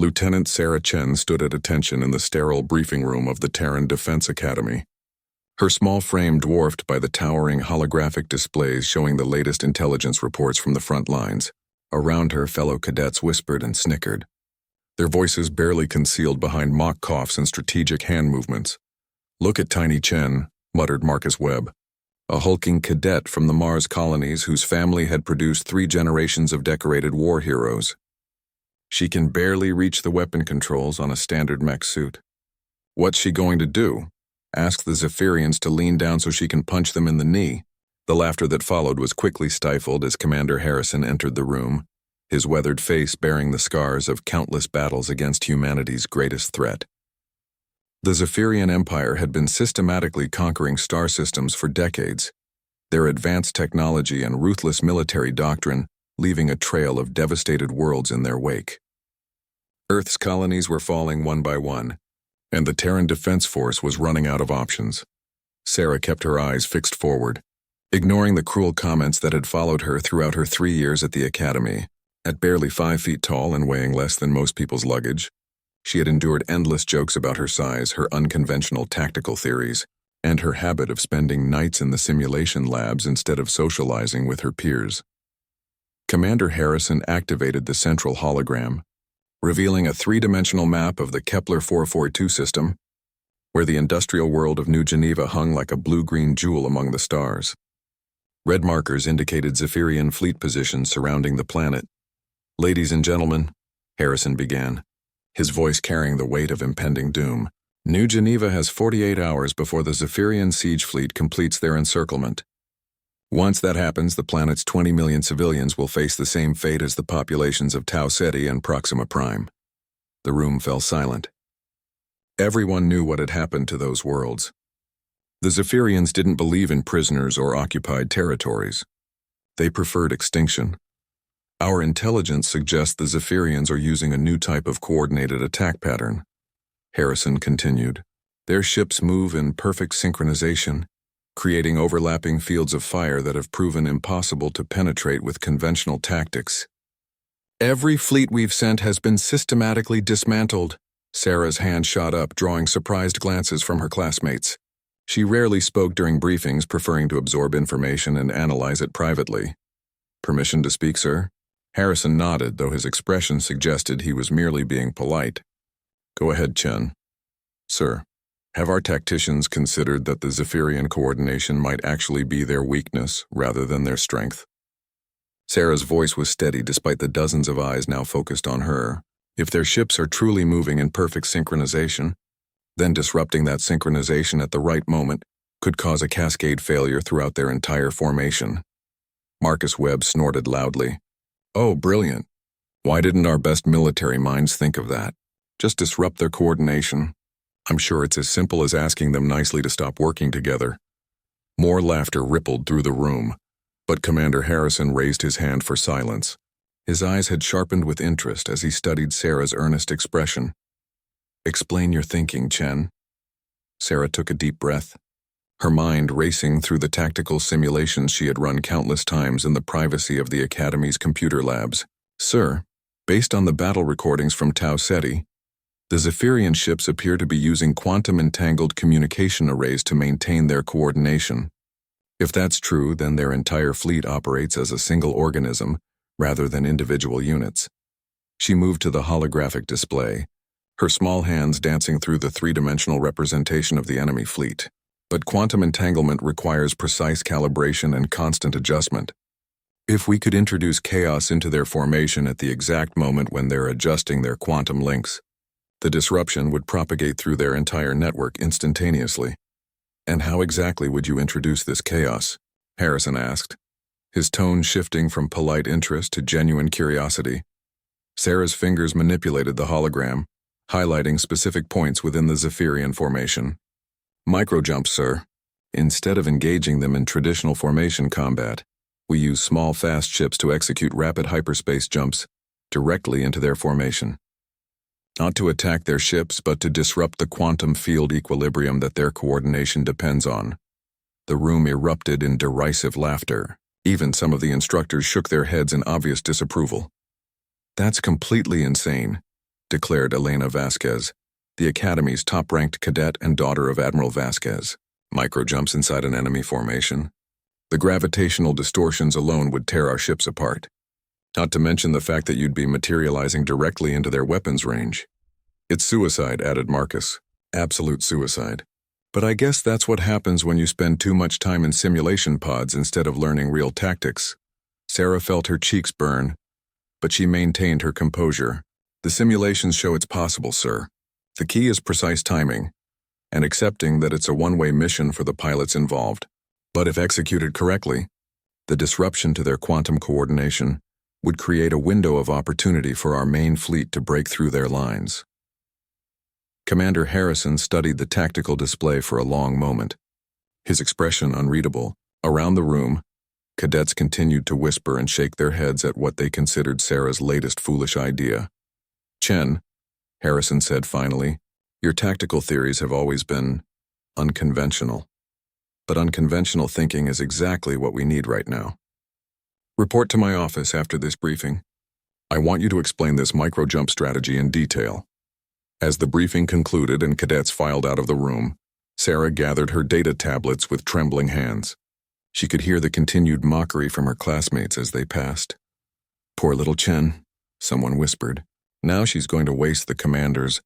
Lieutenant Sarah Chen stood at attention in the sterile briefing room of the Terran Defense Academy. Her small frame dwarfed by the towering holographic displays showing the latest intelligence reports from the front lines. Around her, fellow cadets whispered and snickered, their voices barely concealed behind mock coughs and strategic hand movements. "Look at Tiny Chen," muttered Marcus Webb, a hulking cadet from the Mars colonies whose family had produced 3 generations of decorated war heroes. "She can barely reach the weapon controls on a standard mech suit. What's she going to do? Ask the Zephyrians to lean down so she can punch them in the knee." The laughter that followed was quickly stifled as Commander Harrison entered the room, his weathered face bearing the scars of countless battles against humanity's greatest threat. The Zephyrian Empire had been systematically conquering star systems for decades, their advanced technology and ruthless military doctrine leaving a trail of devastated worlds in their wake. Earth's colonies were falling one by one, and the Terran Defense Force was running out of options. Sarah kept her eyes fixed forward, ignoring the cruel comments that had followed her throughout her 3 years at the academy. At barely 5 feet tall and weighing less than most people's luggage, she had endured endless jokes about her size, her unconventional tactical theories, and her habit of spending nights in the simulation labs instead of socializing with her peers. Commander Harrison activated the central hologram, revealing a 3-dimensional map of the Kepler 442 system, where the industrial world of New Geneva hung like a blue-green jewel among the stars. Red markers indicated Zephyrian fleet positions surrounding the planet. "Ladies and gentlemen," Harrison began, his voice carrying the weight of impending doom, "New Geneva has 48 hours before the Zephyrian siege fleet completes their encirclement. Once that happens, the planet's 20 million civilians will face the same fate as the populations of Tau Ceti and Proxima Prime." The room fell silent. Everyone knew what had happened to those worlds. The Zephyrians didn't believe in prisoners or occupied territories. They preferred extinction. "Our intelligence suggests the Zephyrians are using a new type of coordinated attack pattern," Harrison continued. "Their ships move in perfect synchronization, creating overlapping fields of fire that have proven impossible to penetrate with conventional tactics." "Every fleet we've sent has been systematically dismantled." Sarah's hand shot up, drawing surprised glances from her classmates. She rarely spoke during briefings, preferring to absorb information and analyze it privately. "Permission to speak, sir?" Harrison nodded, though his expression suggested he was merely being polite. "Go ahead, Chen." "Sir, have our tacticians considered that the Zephyrian coordination might actually be their weakness rather than their strength?" Sarah's voice was steady despite the dozens of eyes now focused on her. "If their ships are truly moving in perfect synchronization, then disrupting that synchronization at the right moment could cause a cascade failure throughout their entire formation." Marcus Webb snorted loudly. "Oh, brilliant. Why didn't our best military minds think of that? Just disrupt their coordination. I'm sure it's as simple as asking them nicely to stop working together." More laughter rippled through the room, but Commander Harrison raised his hand for silence. His eyes had sharpened with interest as he studied Sarah's earnest expression. "Explain your thinking, Chen." Sarah took a deep breath, her mind racing through the tactical simulations she had run countless times in the privacy of the Academy's computer labs. "Sir, based on the battle recordings from Tau Ceti, the Zephyrian ships appear to be using quantum-entangled communication arrays to maintain their coordination. If that's true, then their entire fleet operates as a single organism rather than individual units." She moved to the holographic display, her small hands dancing through the 3-dimensional representation of the enemy fleet. "But quantum entanglement requires precise calibration and constant adjustment. If we could introduce chaos into their formation at the exact moment when they're adjusting their quantum links, the disruption would propagate through their entire network instantaneously." "And how exactly would you introduce this chaos?" Harrison asked, his tone shifting from polite interest to genuine curiosity. Sarah's fingers manipulated the hologram, highlighting specific points within the Zephyrian formation. "Microjumps, sir. Instead of engaging them in traditional formation combat, we use small, fast ships to execute rapid hyperspace jumps directly into their formation. Not to attack their ships, but to disrupt the quantum field equilibrium that their coordination depends on." The room erupted in derisive laughter. Even some of the instructors shook their heads in obvious disapproval. "That's completely insane. declared Elena Vasquez, the Academy's top-ranked cadet and daughter of Admiral Vasquez. Micro-jumps inside an enemy formation. The gravitational distortions alone would tear our ships apart. Not to mention the fact that you'd be materializing directly into their weapons range. It's suicide, added Marcus. Absolute suicide. But I guess that's what happens when you spend too much time in simulation pods instead of learning real tactics. Sarah felt her cheeks burn, but she maintained her composure. The simulations show it's possible, sir. The key is precise timing, and accepting that it's a one-way mission for the pilots involved. But if executed correctly, the disruption to their quantum coordination would create a window of opportunity for our main fleet to break through their lines. Commander Harrison studied the tactical display for a long moment, his expression unreadable. Around the room, cadets continued to whisper and shake their heads at what they considered Sarah's latest foolish idea. "Chen," Harrison said finally, "your tactical theories have always been unconventional. But unconventional thinking is exactly what we need right now. Report to my office after this briefing. I want you to explain this micro-jump strategy in detail." As the briefing concluded and cadets filed out of the room, Sarah gathered her data tablets with trembling hands. She could hear the continued mockery from her classmates as they passed. "Poor little Chen," someone whispered. "Now she's going to waste the commander's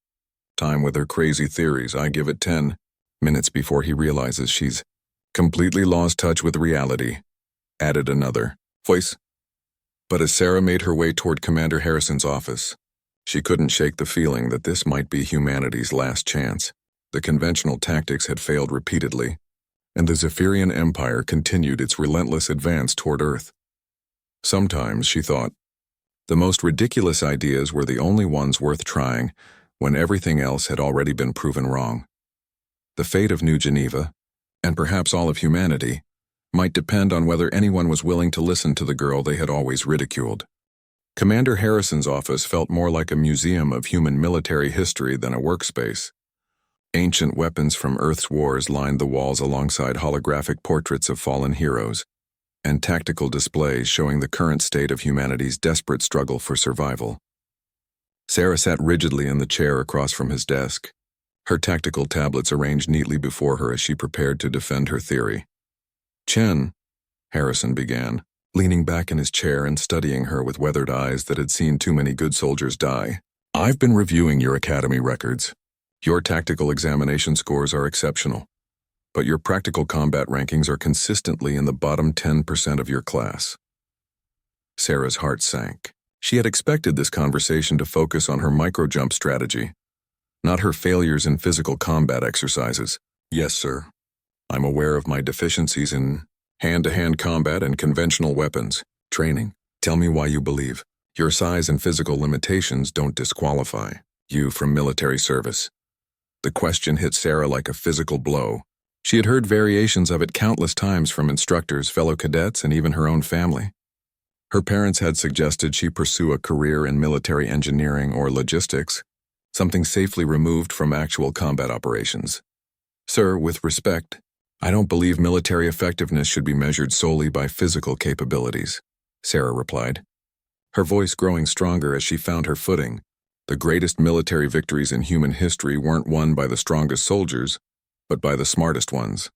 time with her crazy theories. I give it 10 minutes before he realizes she's completely lost touch with reality," added another voice. But as Sarah made her way toward Commander Harrison's office, she couldn't shake the feeling that this might be humanity's last chance. The conventional tactics had failed repeatedly, and the Zephyrian Empire continued its relentless advance toward Earth. Sometimes, she thought, the most ridiculous ideas were the only ones worth trying when everything else had already been proven wrong. The fate of New Geneva, and perhaps all of humanity, might depend on whether anyone was willing to listen to the girl they had always ridiculed. Commander Harrison's office felt more like a museum of human military history than a workspace. Ancient weapons from Earth's wars lined the walls alongside holographic portraits of fallen heroes, and tactical displays showing the current state of humanity's desperate struggle for survival. Sarah sat rigidly in the chair across from his desk, her tactical tablets arranged neatly before her as she prepared to defend her theory. "Chen," Harrison began, leaning back in his chair and studying her with weathered eyes that had seen too many good soldiers die. "I've been reviewing your academy records. Your tactical examination scores are exceptional, but your practical combat rankings are consistently in the bottom 10% of your class." Sarah's heart sank. She had expected this conversation to focus on her micro-jump strategy, not her failures in physical combat exercises. "Yes, sir. I'm aware of my deficiencies in hand-to-hand combat and conventional weapons training. Tell me why you believe your size and physical limitations don't disqualify you from military service." The question hit Sarah like a physical blow. She had heard variations of it countless times from instructors, fellow cadets, and even her own family. Her parents had suggested she pursue a career in military engineering or logistics, something safely removed from actual combat operations. "Sir, with respect, I don't believe military effectiveness should be measured solely by physical capabilities," Sarah replied, her voice growing stronger as she found her footing. The greatest military victories in human history weren't won by the strongest soldiers, but by the smartest ones.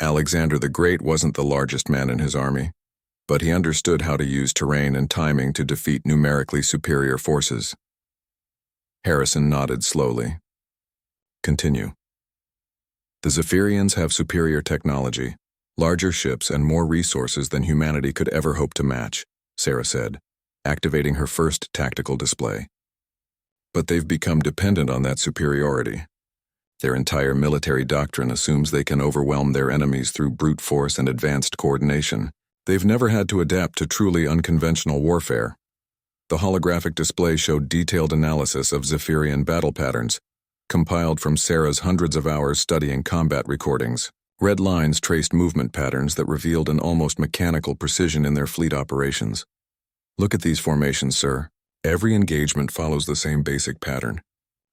Alexander the Great wasn't the largest man in his army, but he understood how to use terrain and timing to defeat numerically superior forces. Harrison nodded slowly. "Continue." "The Zephyrians have superior technology, larger ships, and more resources than humanity could ever hope to match," Sarah said, activating her first tactical display. "But they've become dependent on that superiority. Their entire military doctrine assumes they can overwhelm their enemies through brute force and advanced coordination. They've never had to adapt to truly unconventional warfare." The holographic display showed detailed analysis of Zephyrian battle patterns, compiled from Sarah's hundreds of hours studying combat recordings. Red lines traced movement patterns that revealed an almost mechanical precision in their fleet operations. "Look at these formations, sir. Every engagement follows the same basic pattern.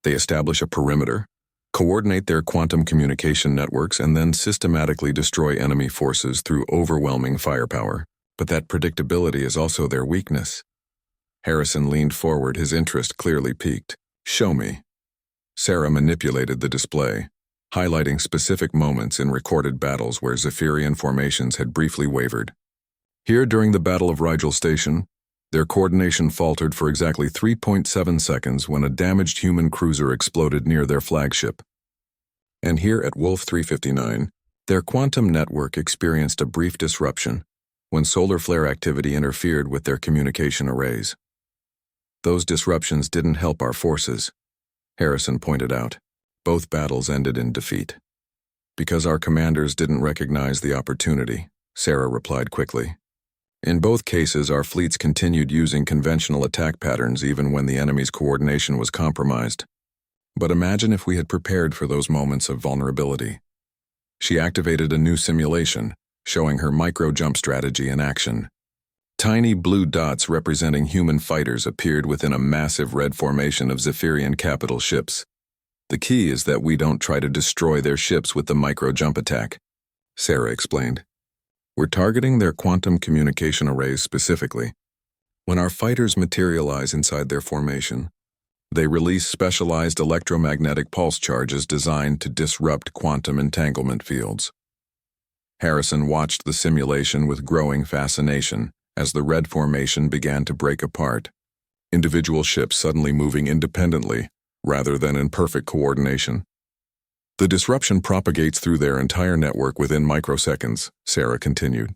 They establish a perimeter, coordinate their quantum communication networks, and then systematically destroy enemy forces through overwhelming firepower. But that predictability is also their weakness. Harrison leaned forward, his interest clearly piqued. Show me. Sarah manipulated the display, highlighting specific moments in recorded battles where Zephyrian formations had briefly wavered. Here, during the Battle of Rigel Station, their coordination faltered for exactly 3.7 seconds when a damaged human cruiser exploded near their flagship. And here at Wolf 359, their quantum network experienced a brief disruption when solar flare activity interfered with their communication arrays. Those disruptions didn't help our forces, Harrison pointed out. Both battles ended in defeat. Because our commanders didn't recognize the opportunity, Sarah replied quickly. In both cases, our fleets continued using conventional attack patterns even when the enemy's coordination was compromised. But imagine if we had prepared for those moments of vulnerability. She activated a new simulation, showing her micro-jump strategy in action. Tiny blue dots representing human fighters appeared within a massive red formation of Zephyrian capital ships. The key is that we don't try to destroy their ships with the micro-jump attack, Sarah explained. We're targeting their quantum communication arrays specifically. When our fighters materialize inside their formation, they release specialized electromagnetic pulse charges designed to disrupt quantum entanglement fields. Harrison watched the simulation with growing fascination as the red formation began to break apart, individual ships suddenly moving independently rather than in perfect coordination. The disruption propagates through their entire network within microseconds, Sarah continued.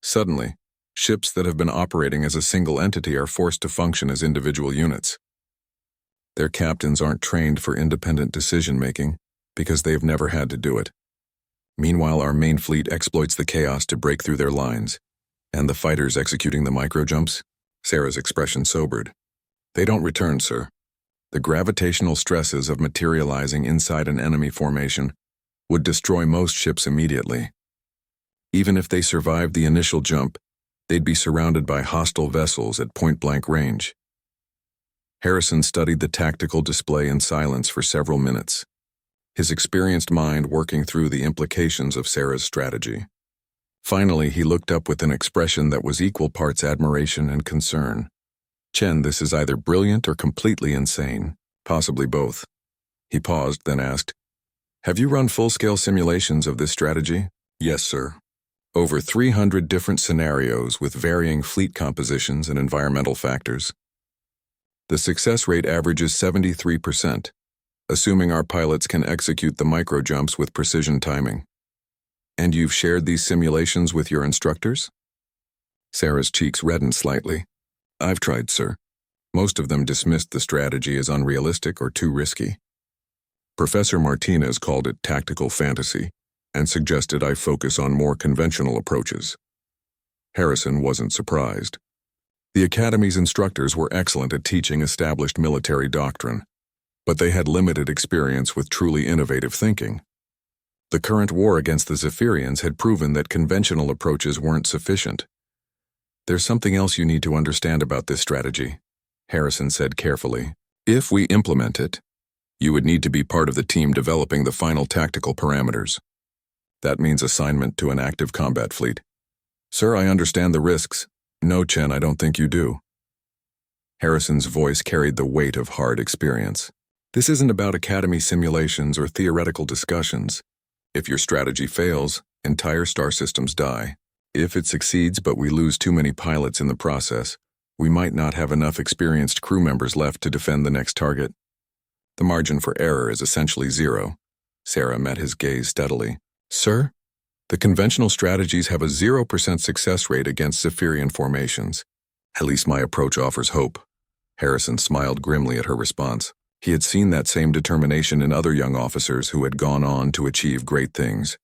Suddenly, ships that have been operating as a single entity are forced to function as individual units. Their captains aren't trained for independent decision-making because they've never had to do it. Meanwhile, our main fleet exploits the chaos to break through their lines. And the fighters executing the micro-jumps? Sarah's expression sobered. They don't return, sir. The gravitational stresses of materializing inside an enemy formation would destroy most ships immediately. Even if they survived the initial jump, they'd be surrounded by hostile vessels at point-blank range. Harrison studied the tactical display in silence for several minutes, his experienced mind working through the implications of Sarah's strategy. Finally, he looked up with an expression that was equal parts admiration and concern. Chen, this is either brilliant or completely insane, possibly both. He paused, then asked, Have you run full-scale simulations of this strategy? Yes, sir. Over 300 different scenarios with varying fleet compositions and environmental factors. The success rate averages 73%, assuming our pilots can execute the micro-jumps with precision timing. And you've shared these simulations with your instructors? Sarah's cheeks reddened slightly. I've tried, sir. Most of them dismissed the strategy as unrealistic or too risky. Professor Martinez called it tactical fantasy and suggested I focus on more conventional approaches. Harrison wasn't surprised. The Academy's instructors were excellent at teaching established military doctrine, but they had limited experience with truly innovative thinking. The current war against the Zephyrians had proven that conventional approaches weren't sufficient. There's something else you need to understand about this strategy, Harrison said carefully. If we implement it, you would need to be part of the team developing the final tactical parameters. That means assignment to an active combat fleet. Sir, I understand the risks. No, Chen, I don't think you do. Harrison's voice carried the weight of hard experience. This isn't about academy simulations or theoretical discussions. If your strategy fails, entire star systems die. If it succeeds but we lose too many pilots in the process, we might not have enough experienced crew members left to defend the next target. The margin for error is essentially zero. Sarah met his gaze steadily. Sir, the conventional strategies have a 0% success rate against Zephyrian formations. At least my approach offers hope. Harrison smiled grimly at her response. He had seen that same determination in other young officers who had gone on to achieve great things,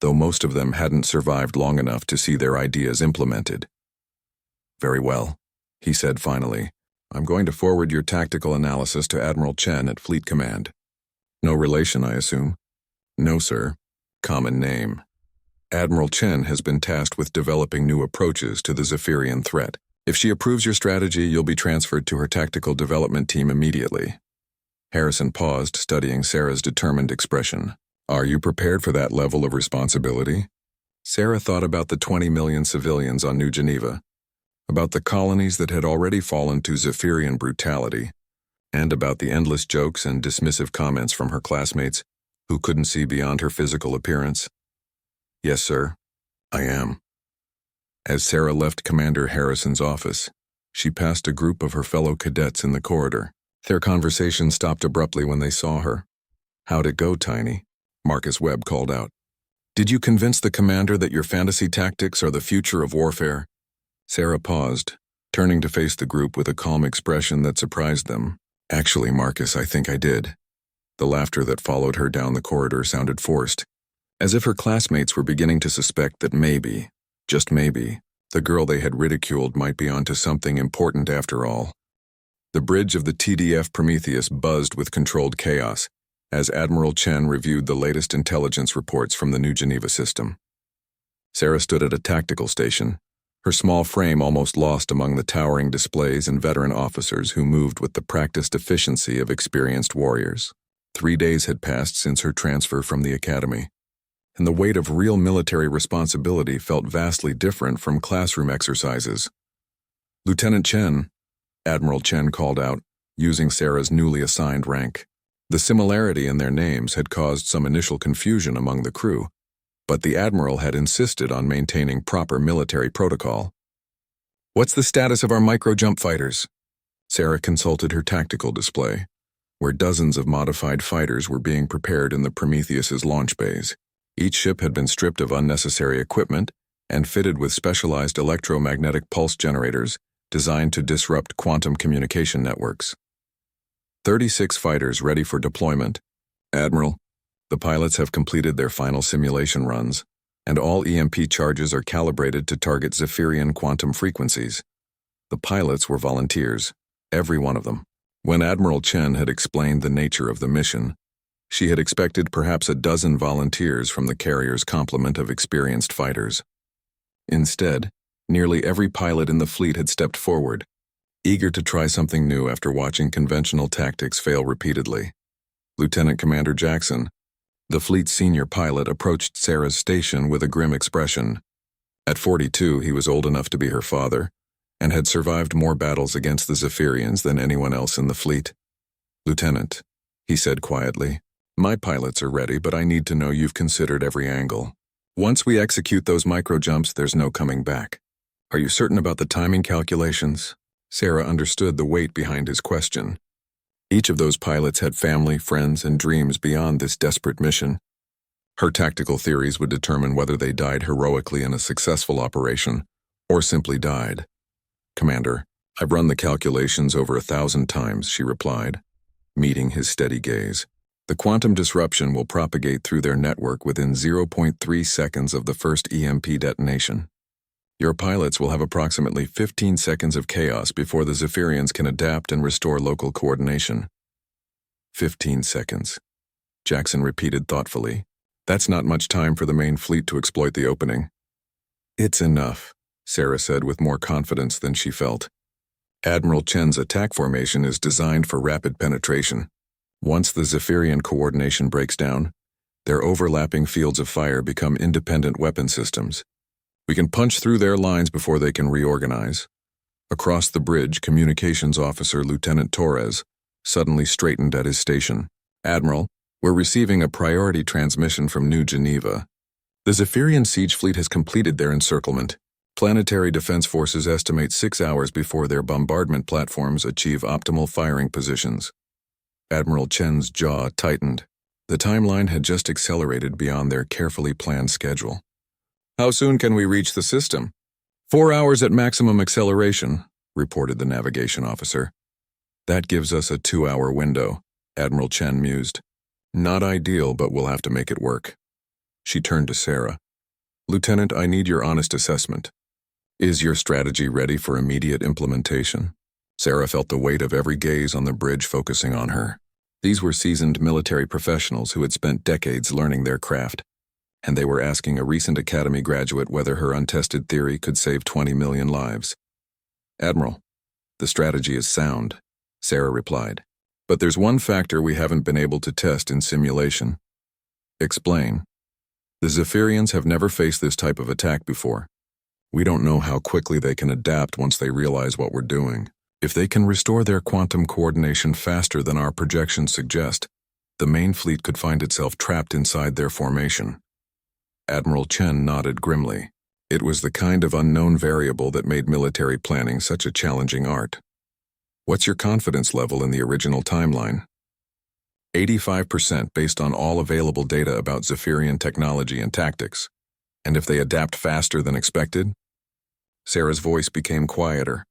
though most of them hadn't survived long enough to see their ideas implemented. Very well, he said finally. I'm going to forward your tactical analysis to Admiral Chen at Fleet Command. No relation, I assume? No, sir. Common name. Admiral Chen has been tasked with developing new approaches to the Zephyrian threat. If she approves your strategy, you'll be transferred to her tactical development team immediately. Harrison paused, studying Sarah's determined expression. Are you prepared for that level of responsibility? Sarah thought about the 20 million civilians on New Geneva. about the colonies that had already fallen to Zephyrian brutality, and about the endless jokes and dismissive comments from her classmates who couldn't see beyond her physical appearance. "Yes, sir, I am." As Sarah left Commander Harrison's office, she passed a group of her fellow cadets in the corridor. Their conversation stopped abruptly when they saw her. "How'd it go, Tiny?" Marcus Webb called out. "Did you convince the commander that your fantasy tactics are the future of warfare?" Sarah paused, turning to face the group with a calm expression that surprised them. "Actually, Marcus, I think I did." The laughter that followed her down the corridor sounded forced, as if her classmates were beginning to suspect that maybe, just maybe, the girl they had ridiculed might be onto something important after all. The bridge of the TDF Prometheus buzzed with controlled chaos as Admiral Chen reviewed the latest intelligence reports from the New Geneva system. Sarah stood at a tactical station, her small frame almost lost among the towering displays and veteran officers who moved with the practiced efficiency of experienced warriors. 3 days had passed since her transfer from the academy, and the weight of real military responsibility felt vastly different from classroom exercises. "Lieutenant Chen," Admiral Chen called out, using Sarah's newly assigned rank. The similarity in their names had caused some initial confusion among the crew, but the Admiral had insisted on maintaining proper military protocol. "What's the status of our micro-jump fighters?" Sarah consulted her tactical display, where dozens of modified fighters were being prepared in the Prometheus's launch bays. Each ship had been stripped of unnecessary equipment and fitted with specialized electromagnetic pulse generators designed to disrupt quantum communication networks. 36 fighters ready for deployment. "Admiral, the pilots have completed their final simulation runs, and all EMP charges are calibrated to target Zephyrian quantum frequencies." The pilots were volunteers, every one of them. When Admiral Chen had explained the nature of the mission, she had expected perhaps a dozen volunteers from the carrier's complement of experienced fighters. Instead, nearly every pilot in the fleet had stepped forward, eager to try something new after watching conventional tactics fail repeatedly. Lieutenant Commander Jackson, the fleet's senior pilot, approached Sarah's station with a grim expression. At 42, he was old enough to be her father, and had survived more battles against the Zephyrians than anyone else in the fleet. "Lieutenant," he said quietly, "my pilots are ready, but I need to know you've considered every angle. Once we execute those micro-jumps, there's no coming back. Are you certain about the timing calculations?" Sarah understood the weight behind his question. Each of those pilots had family, friends, and dreams beyond this desperate mission. Her tactical theories would determine whether they died heroically in a successful operation, or simply died. "Commander, I've run the calculations over 1,000 times," she replied, meeting his steady gaze. "The quantum disruption will propagate through their network within 0.3 seconds of the first EMP detonation. Your pilots will have approximately 15 seconds of chaos before the Zephyrians can adapt and restore local coordination." 15 seconds, Jackson repeated thoughtfully. "That's not much time for the main fleet to exploit the opening." "It's enough," Sarah said with more confidence than she felt. "Admiral Chen's attack formation is designed for rapid penetration. Once the Zephyrian coordination breaks down, their overlapping fields of fire become independent weapon systems. We can punch through their lines before they can reorganize." Across the bridge, Communications Officer Lieutenant Torres suddenly straightened at his station. "Admiral, we're receiving a priority transmission from New Geneva. The Zephyrian siege fleet has completed their encirclement. Planetary Defense Forces estimate 6 hours before their bombardment platforms achieve optimal firing positions." Admiral Chen's jaw tightened. The timeline had just accelerated beyond their carefully planned schedule. "How soon can we reach the system?" 4 hours at maximum acceleration," reported the navigation officer. "That gives us a 2-hour window," Admiral Chen mused. "Not ideal, but we'll have to make it work." She turned to Sarah. "Lieutenant, I need your honest assessment. Is your strategy ready for immediate implementation?" Sarah felt the weight of every gaze on the bridge focusing on her. These were seasoned military professionals who had spent decades learning their craft, and they were asking a recent academy graduate whether her untested theory could save 20 million lives. "Admiral, the strategy is sound," Sarah replied. "But there's one factor we haven't been able to test in simulation." "Explain." "The Zephyrians have never faced this type of attack before. We don't know how quickly they can adapt once they realize what we're doing. If they can restore their quantum coordination faster than our projections suggest, the main fleet could find itself trapped inside their formation. Admiral Chen nodded grimly. It was the kind of unknown variable that made military planning such a challenging art. What's your confidence level in the original timeline? 85% based on all available data about Zephyrian technology and tactics. And if they adapt faster than expected? Sarah's voice became quieter.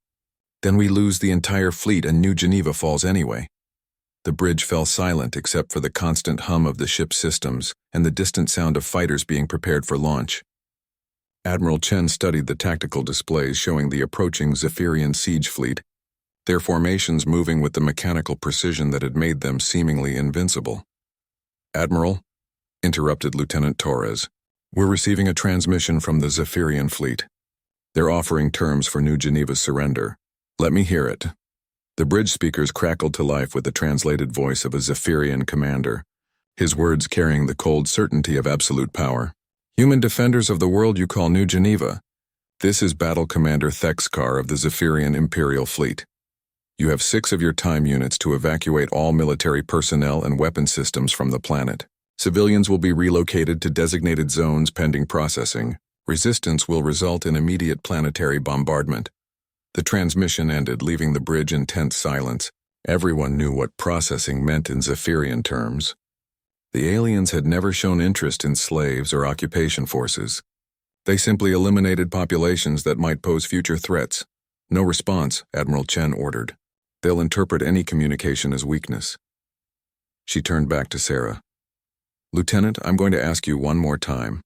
Then we lose the entire fleet and New Geneva falls anyway. The bridge fell silent except for the constant hum of the ship's systems and the distant sound of fighters being prepared for launch. Admiral Chen studied the tactical displays showing the approaching Zephyrian siege fleet, their formations moving with the mechanical precision that had made them seemingly invincible. "Admiral," interrupted Lieutenant Torres, "we're receiving a transmission from the Zephyrian fleet. They're offering terms for New Geneva's surrender. Let me hear it." The bridge speakers crackled to life with the translated voice of a Zephyrian commander, his words carrying the cold certainty of absolute power. "Human defenders of the world you call New Geneva. This is Battle Commander Thexkar of the Zephyrian Imperial Fleet. You have 6 of your time units to evacuate all military personnel and weapon systems from the planet. Civilians will be relocated to designated zones pending processing. Resistance will result in immediate planetary bombardment." The transmission ended, leaving the bridge in tense silence. Everyone knew what processing meant in Zephyrian terms. The aliens had never shown interest in slaves or occupation forces. They simply eliminated populations that might pose future threats. "No response," Admiral Chen ordered. "They'll interpret any communication as weakness." She turned back to Sarah. "Lieutenant, I'm going to ask you one more time.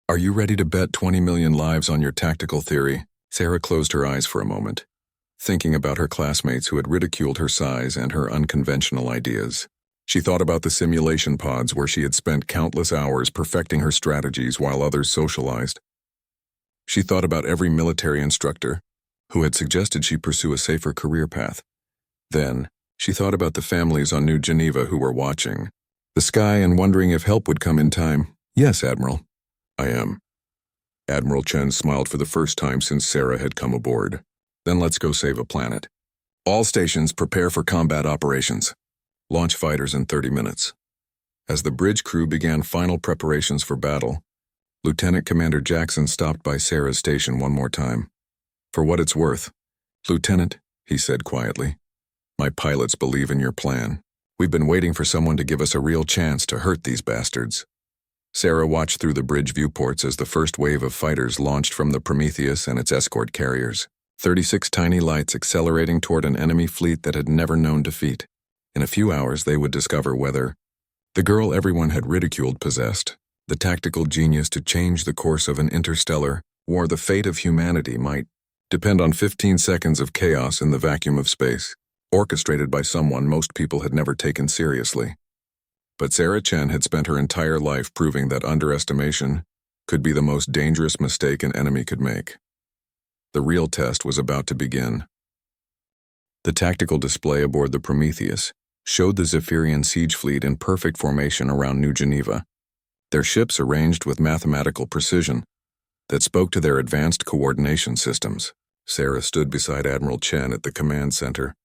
Are you ready to bet 20 million lives on your tactical theory?" Sarah closed her eyes for a moment, thinking about her classmates who had ridiculed her size and her unconventional ideas. She thought about the simulation pods where she had spent countless hours perfecting her strategies while others socialized. She thought about every military instructor who had suggested she pursue a safer career path. Then, she thought about the families on New Geneva who were watching the sky and wondering if help would come in time. "Yes, Admiral." "I am." Admiral Chen smiled for the first time since Sarah had come aboard. "Then let's go save a planet. All stations prepare for combat operations. Launch fighters in 30 minutes." As the bridge crew began final preparations for battle, Lieutenant Commander Jackson stopped by Sarah's station one more time. "For what it's worth, Lieutenant," he said quietly, "my pilots believe in your plan. We've been waiting for someone to give us a real chance to hurt these bastards." Sarah watched through the bridge viewports as the first wave of fighters launched from the Prometheus and its escort carriers. 36 tiny lights accelerating toward an enemy fleet that had never known defeat. In a few hours they would discover whether the girl everyone had ridiculed possessed the tactical genius to change the course of an interstellar war. The fate of humanity might depend on 15 seconds of chaos in the vacuum of space, orchestrated by someone most people had never taken seriously. But Sarah Chen had spent her entire life proving that underestimation could be the most dangerous mistake an enemy could make. The real test was about to begin. The tactical display aboard the Prometheus showed the Zephyrian siege fleet in perfect formation around New Geneva, their ships arranged with mathematical precision that spoke to their advanced coordination systems. Sarah stood beside Admiral Chen at the command center,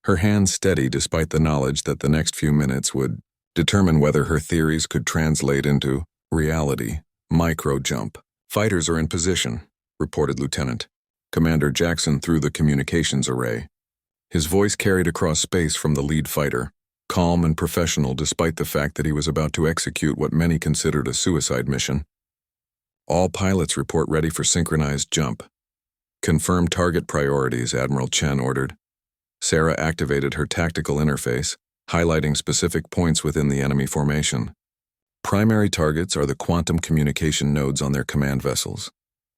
her hands steady despite the knowledge that the next few minutes would determine whether her theories could translate into reality. Micro jump. "Fighters are in position," reported Lieutenant Commander Jackson through the communications array. His voice carried across space from the lead fighter, calm and professional despite the fact that he was about to execute what many considered a suicide mission. "All pilots report ready for synchronized jump." "Confirm target priorities," Admiral Chen ordered. Sarah activated her tactical interface, highlighting specific points within the enemy formation. Primary targets are the quantum communication nodes on their command vessels.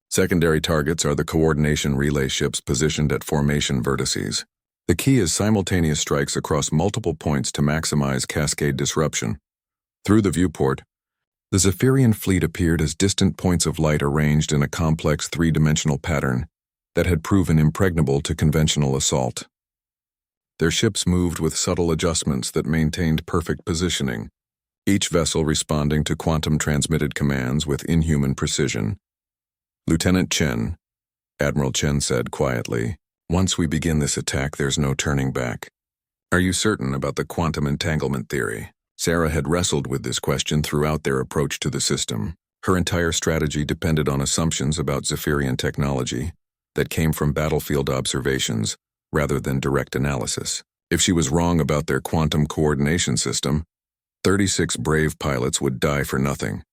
Secondary targets are the coordination relay ships positioned at formation vertices. The key is simultaneous strikes across multiple points to maximize cascade disruption. Through the viewport, the Zephyrian fleet appeared as distant points of light arranged in a complex three-dimensional pattern that had proven impregnable to conventional assault. Their ships moved with subtle adjustments that maintained perfect positioning, each vessel responding to quantum-transmitted commands with inhuman precision. Lieutenant Chen, Admiral Chen said quietly. "Once we begin this attack, there's no turning back." "Are you certain about the quantum entanglement theory?" Sarah had wrestled with this question throughout their approach to the system. Her entire strategy depended on assumptions about Zephyrian technology that came from battlefield observations rather than direct analysis. If she was wrong about their quantum coordination system, 36 brave pilots would die for nothing.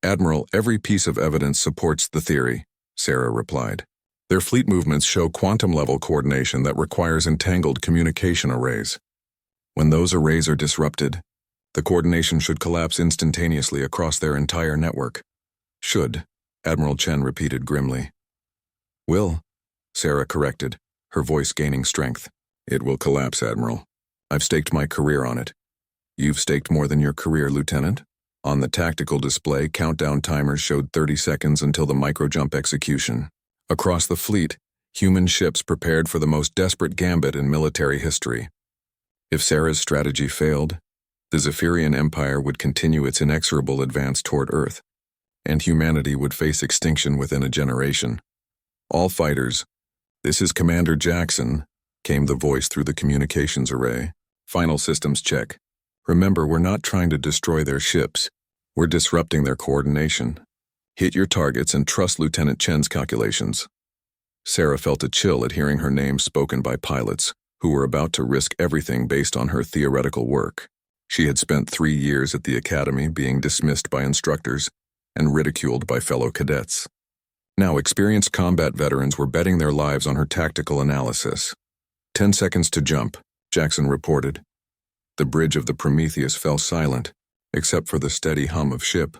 "Admiral, every piece of evidence supports the theory," Sarah replied. "Their fleet movements show quantum-level coordination that requires entangled communication arrays. When those arrays are disrupted, the coordination should collapse instantaneously across their entire network." "Should," Admiral Chen repeated grimly. "Will," Sarah corrected, her voice gaining strength. "It will collapse, Admiral. I've staked my career on it." "You've staked more than your career, Lieutenant?" On the tactical display, countdown timers showed 30 seconds until the microjump execution. Across the fleet, human ships prepared for the most desperate gambit in military history. If Sarah's strategy failed, the Zephyrian Empire would continue its inexorable advance toward Earth, and humanity would face extinction within a generation. "All fighters, this is Commander Jackson," came the voice through the communications array. "Final systems check. Remember, we're not trying to destroy their ships. We're disrupting their coordination. Hit your targets and trust Lieutenant Chen's calculations." Sarah felt a chill at hearing her name spoken by pilots who were about to risk everything based on her theoretical work. She had spent 3 years at the academy being dismissed by instructors and ridiculed by fellow cadets. Now experienced combat veterans were betting their lives on her tactical analysis. 10 seconds to jump, Jackson reported. The bridge of the Prometheus fell silent, except for the steady hum of ship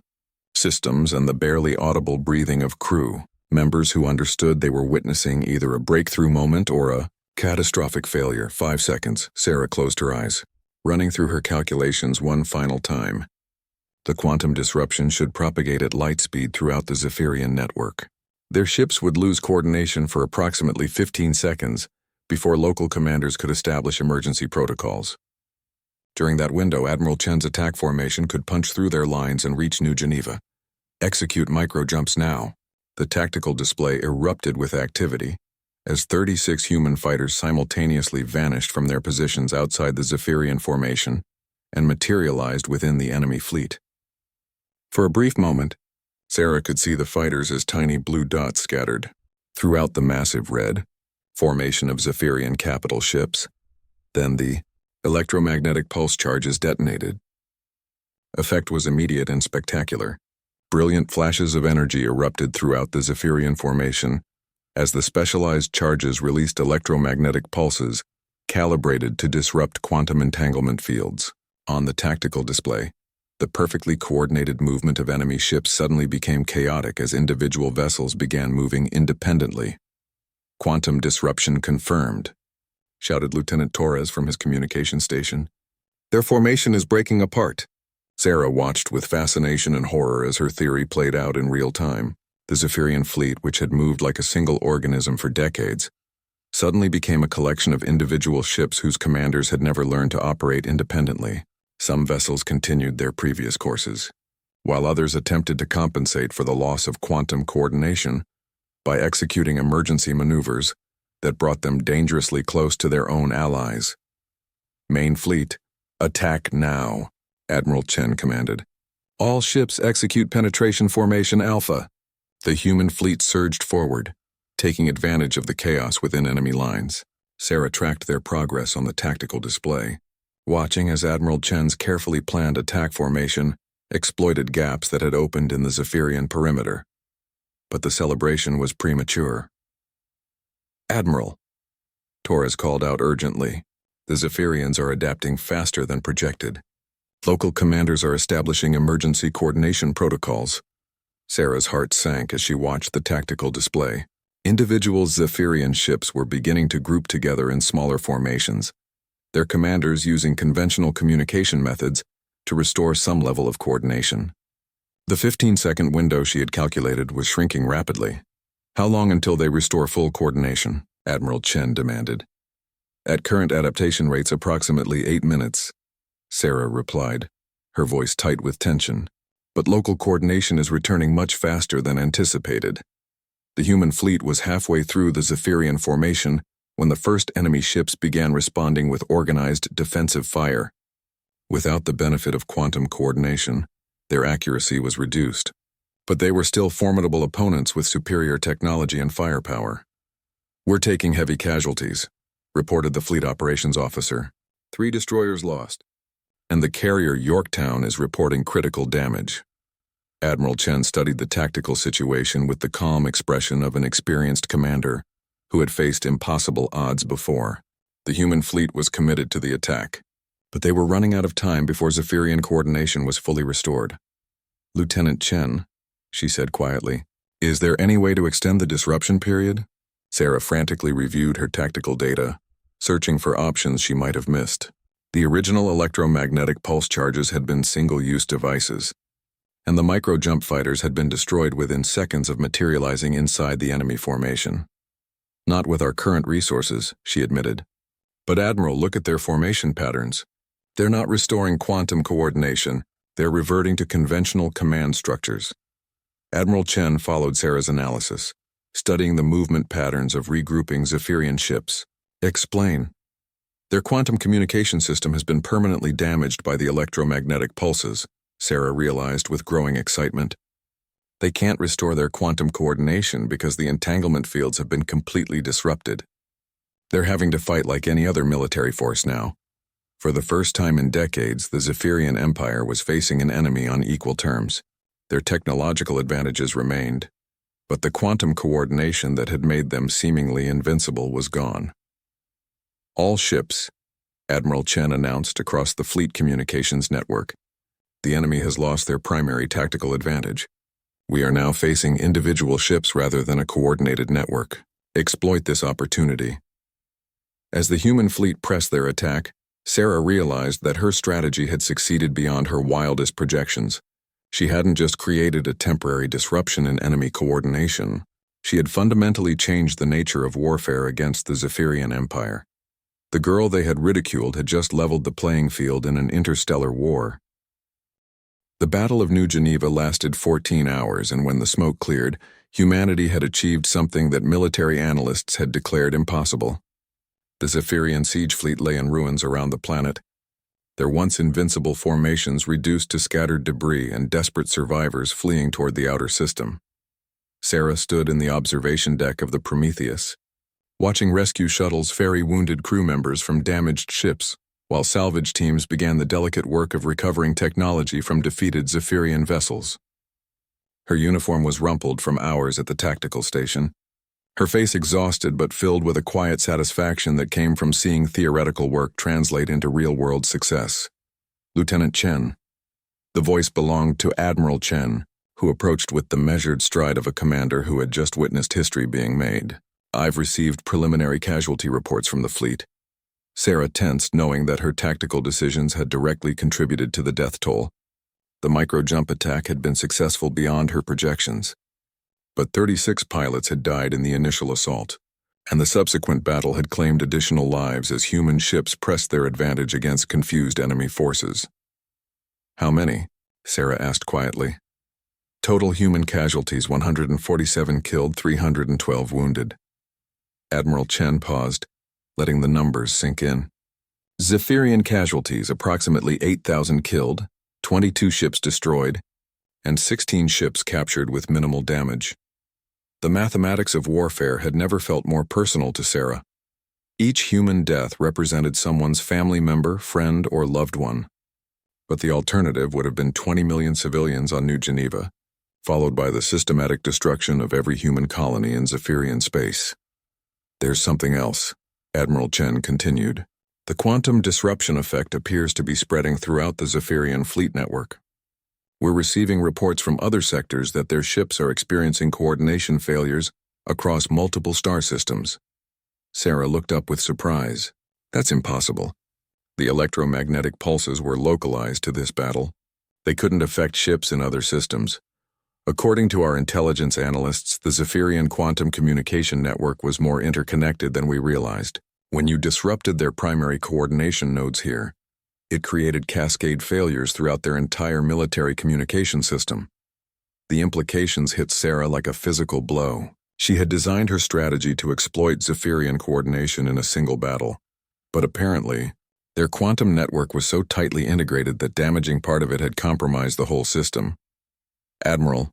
systems and the barely audible breathing of crew members who understood they were witnessing either a breakthrough moment or a catastrophic failure. 5 seconds, Sarah closed her eyes, running through her calculations one final time. The quantum disruption should propagate at light speed throughout the Zephyrian network. Their ships would lose coordination for approximately 15 seconds before local commanders could establish emergency protocols. During that window, Admiral Chen's attack formation could punch through their lines and reach New Geneva. "Execute micro-jumps now." The tactical display erupted with activity as 36 human fighters simultaneously vanished from their positions outside the Zephyrian formation and materialized within the enemy fleet. For a brief moment, Sarah could see the fighters as tiny blue dots scattered throughout the massive red formation of Zephyrian capital ships. Then the electromagnetic pulse charges detonated. Effect was immediate and spectacular. Brilliant flashes of energy erupted throughout the Zephyrian formation as the specialized charges released electromagnetic pulses calibrated to disrupt quantum entanglement fields. On the tactical display, the perfectly coordinated movement of enemy ships suddenly became chaotic as individual vessels began moving independently. "Quantum disruption confirmed," shouted Lieutenant Torres from his communication station. "Their formation is breaking apart." Sarah watched with fascination and horror as her theory played out in real time. The Zephyrian fleet, which had moved like a single organism for decades, suddenly became a collection of individual ships whose commanders had never learned to operate independently. Some vessels continued their previous courses, while others attempted to compensate for the loss of quantum coordination by executing emergency maneuvers that brought them dangerously close to their own allies. "Main fleet, attack now," Admiral Chen commanded. "All ships execute penetration formation Alpha." The human fleet surged forward, taking advantage of the chaos within enemy lines. Sarah tracked their progress on the tactical display, watching as Admiral Chen's carefully planned attack formation exploited gaps that had opened in the Zephyrian perimeter. But the celebration was premature. "Admiral," Torres called out urgently, "the Zephyrians are adapting faster than projected. Local commanders are establishing emergency coordination protocols." Sarah's heart sank as she watched the tactical display. Individual Zephyrian ships were beginning to group together in smaller formations, their commanders using conventional communication methods to restore some level of coordination. The 15-second window she had calculated was shrinking rapidly. "How long until they restore full coordination?" Admiral Chen demanded. "At current adaptation rates, approximately 8 minutes, Sarah replied, her voice tight with tension. "But local coordination is returning much faster than anticipated." The human fleet was halfway through the Zephyrian formation when the first enemy ships began responding with organized defensive fire. Without the benefit of quantum coordination, their accuracy was reduced. But they were still formidable opponents with superior technology and firepower. "We're taking heavy casualties," reported the fleet operations officer. 3 destroyers lost. And the carrier Yorktown is reporting critical damage. Admiral Chen studied the tactical situation with the calm expression of an experienced commander who had faced impossible odds before. The human fleet was committed to the attack, but they were running out of time before Zephyrian coordination was fully restored. "Lieutenant Chen," she said quietly, "is there any way to extend the disruption period?" Sarah frantically reviewed her tactical data, searching for options she might have missed. The original electromagnetic pulse charges had been single-use devices, and the micro-jump fighters had been destroyed within seconds of materializing inside the enemy formation. "Not with our current resources," she admitted. "But Admiral, look at their formation patterns. They're not restoring quantum coordination, they're reverting to conventional command structures." Admiral Chen followed Sarah's analysis, studying the movement patterns of regrouping Zephyrian ships. "Explain." "Their quantum communication system has been permanently damaged by the electromagnetic pulses," Sarah realized with growing excitement. "They can't restore their quantum coordination because the entanglement fields have been completely disrupted. They're having to fight like any other military force now. For the first time in decades, the Zephyrian Empire was facing an enemy on equal terms. Their technological advantages remained, but the quantum coordination that had made them seemingly invincible was gone." "All ships," Admiral Chen announced across the fleet communications network. "The enemy has lost their primary tactical advantage. We are now facing individual ships rather than a coordinated network. Exploit this opportunity." As the human fleet pressed their attack, Sarah realized that her strategy had succeeded beyond her wildest projections. She hadn't just created a temporary disruption in enemy coordination, she had fundamentally changed the nature of warfare against the Zephyrian Empire. The girl they had ridiculed had just leveled the playing field in an interstellar war. The Battle of New Geneva lasted 14 hours, and when the smoke cleared, humanity had achieved something that military analysts had declared impossible. The Zephyrian siege fleet lay in ruins around the planet, their once invincible formations reduced to scattered debris and desperate survivors fleeing toward the outer system. Sarah stood in the observation deck of the Prometheus, watching rescue shuttles ferry wounded crew members from damaged ships, while salvage teams began the delicate work of recovering technology from defeated Zephyrian vessels. Her uniform was rumpled from hours at the tactical station, her face exhausted but filled with a quiet satisfaction that came from seeing theoretical work translate into real-world success. "Lieutenant Chen." The voice belonged to Admiral Chen, who approached with the measured stride of a commander who had just witnessed history being made. "I've received preliminary casualty reports from the fleet." Sarah tensed, knowing that her tactical decisions had directly contributed to the death toll. The micro-jump attack had been successful beyond her projections, but 36 pilots had died in the initial assault, and the subsequent battle had claimed additional lives as human ships pressed their advantage against confused enemy forces. "How many?" Sarah asked quietly. "Total human casualties 147 killed, 312 wounded." Admiral Chen paused, letting the numbers sink in. "Zephyrian casualties approximately 8,000 killed, 22 ships destroyed, and 16 ships captured with minimal damage." The mathematics of warfare had never felt more personal to Sarah. Each human death represented someone's family member, friend, or loved one. But the alternative would have been 20 million civilians on New Geneva, followed by the systematic destruction of every human colony in Zephyrian space. "There's something else," Admiral Chen continued. "The quantum disruption effect appears to be spreading throughout the Zephyrian fleet network. We're receiving reports from other sectors that their ships are experiencing coordination failures across multiple star systems." Sarah looked up with surprise. "That's impossible. The electromagnetic pulses were localized to this battle. They couldn't affect ships in other systems. According to our intelligence analysts, the Zephyrian quantum communication network was more interconnected than we realized. When you disrupted their primary coordination nodes here, it created cascade failures throughout their entire military communication system." The implications hit Sarah like a physical blow. She had designed her strategy to exploit Zephyrian coordination in a single battle, but apparently, their quantum network was so tightly integrated that damaging part of it had compromised the whole system. Admiral,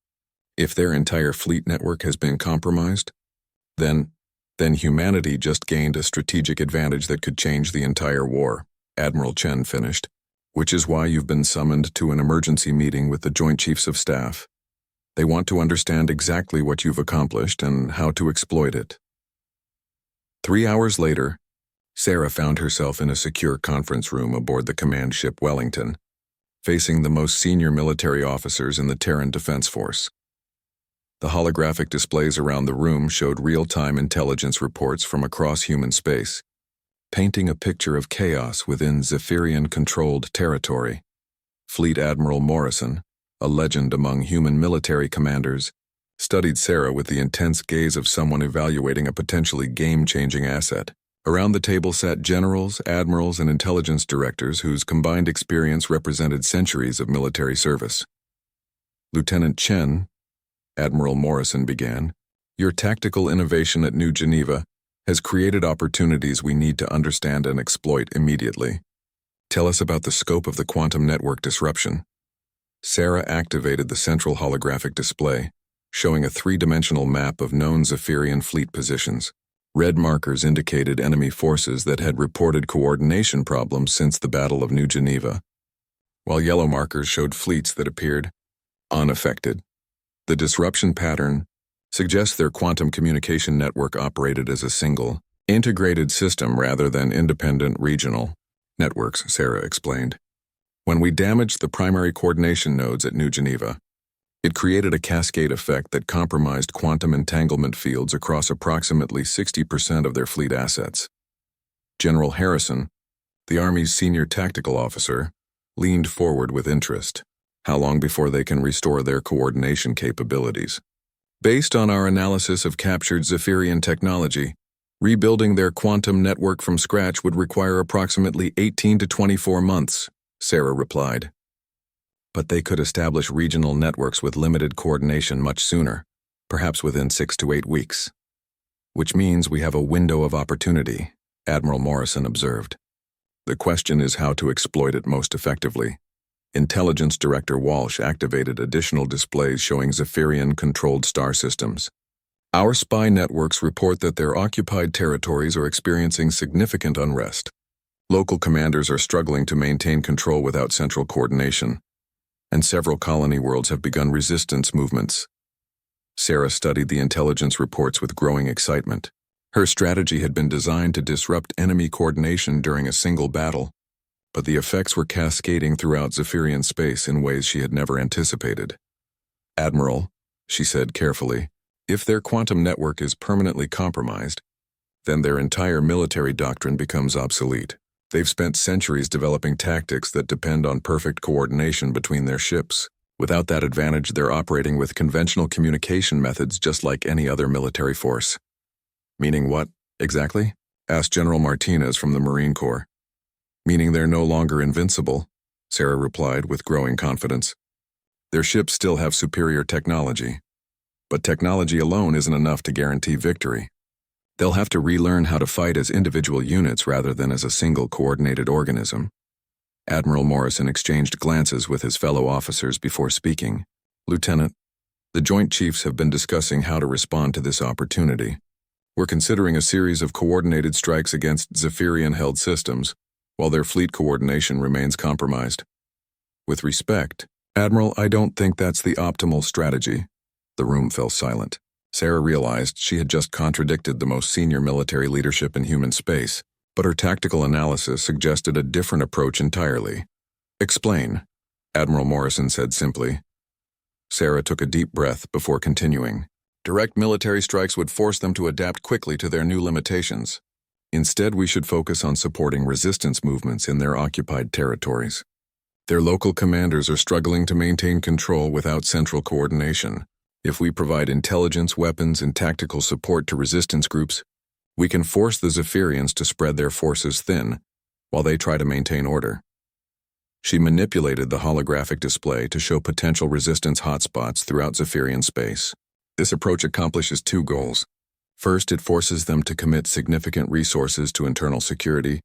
if their entire fleet network has been compromised, then humanity just gained a strategic advantage that could change the entire war, Admiral Chen finished, which is why you've been summoned to an emergency meeting with the Joint Chiefs of Staff. They want to understand exactly what you've accomplished and how to exploit it. 3 hours later, Sarah found herself in a secure conference room aboard the command ship Wellington, facing the most senior military officers in the Terran Defense Force. The holographic displays around the room showed real-time intelligence reports from across human space, painting a picture of chaos within Zephyrian-controlled territory. Fleet Admiral Morrison, a legend among human military commanders, studied Sarah with the intense gaze of someone evaluating a potentially game-changing asset. Around the table sat generals, admirals, and intelligence directors whose combined experience represented centuries of military service. Lieutenant Chen, Admiral Morrison began, your tactical innovation at New Geneva has created opportunities we need to understand and exploit immediately. Tell us about the scope of the quantum network disruption. Sarah activated the central holographic display, showing a three-dimensional map of known Zephyrian fleet positions. Red markers indicated enemy forces that had reported coordination problems since the Battle of New Geneva, while yellow markers showed fleets that appeared unaffected. The disruption pattern suggests their quantum communication network operated as a single, integrated system rather than independent regional networks, Sarah explained. When we damaged the primary coordination nodes at New Geneva, it created a cascade effect that compromised quantum entanglement fields across approximately 60% of their fleet assets. General Harrison, the Army's senior tactical officer, leaned forward with interest. How long before they can restore their coordination capabilities? Based on our analysis of captured Zephyrian technology, rebuilding their quantum network from scratch would require approximately 18 to 24 months, Sarah replied. But they could establish regional networks with limited coordination much sooner, perhaps within 6 to 8 weeks. Which means we have a window of opportunity, Admiral Morrison observed. The question is how to exploit it most effectively. Intelligence Director Walsh activated additional displays showing Zephyrian-controlled star systems. Our spy networks report that their occupied territories are experiencing significant unrest. Local commanders are struggling to maintain control without central coordination, and several colony worlds have begun resistance movements. Sarah studied the intelligence reports with growing excitement. Her strategy had been designed to disrupt enemy coordination during a single battle, but the effects were cascading throughout Zephyrian space in ways she had never anticipated. Admiral, she said carefully, if their quantum network is permanently compromised, then their entire military doctrine becomes obsolete. They've spent centuries developing tactics that depend on perfect coordination between their ships. Without that advantage, they're operating with conventional communication methods just like any other military force. Meaning what, exactly? Asked General Martinez from the Marine Corps. Meaning they're no longer invincible, Sarah replied with growing confidence. Their ships still have superior technology, but technology alone isn't enough to guarantee victory. They'll have to relearn how to fight as individual units rather than as a single coordinated organism. Admiral Morrison exchanged glances with his fellow officers before speaking. Lieutenant, the Joint Chiefs have been discussing how to respond to this opportunity. We're considering a series of coordinated strikes against Zephyrian-held systems, while their fleet coordination remains compromised. With respect, Admiral, I don't think that's the optimal strategy. The room fell silent. Sarah realized she had just contradicted the most senior military leadership in human space, but her tactical analysis suggested a different approach entirely. Explain, Admiral Morrison said simply. Sarah took a deep breath before continuing. Direct military strikes would force them to adapt quickly to their new limitations. Instead, we should focus on supporting resistance movements in their occupied territories. Their local commanders are struggling to maintain control without central coordination. If we provide intelligence, weapons, and tactical support to resistance groups, we can force the Zephyrians to spread their forces thin, while they try to maintain order. She manipulated the holographic display to show potential resistance hotspots throughout Zephyrian space. This approach accomplishes two goals. First, it forces them to commit significant resources to internal security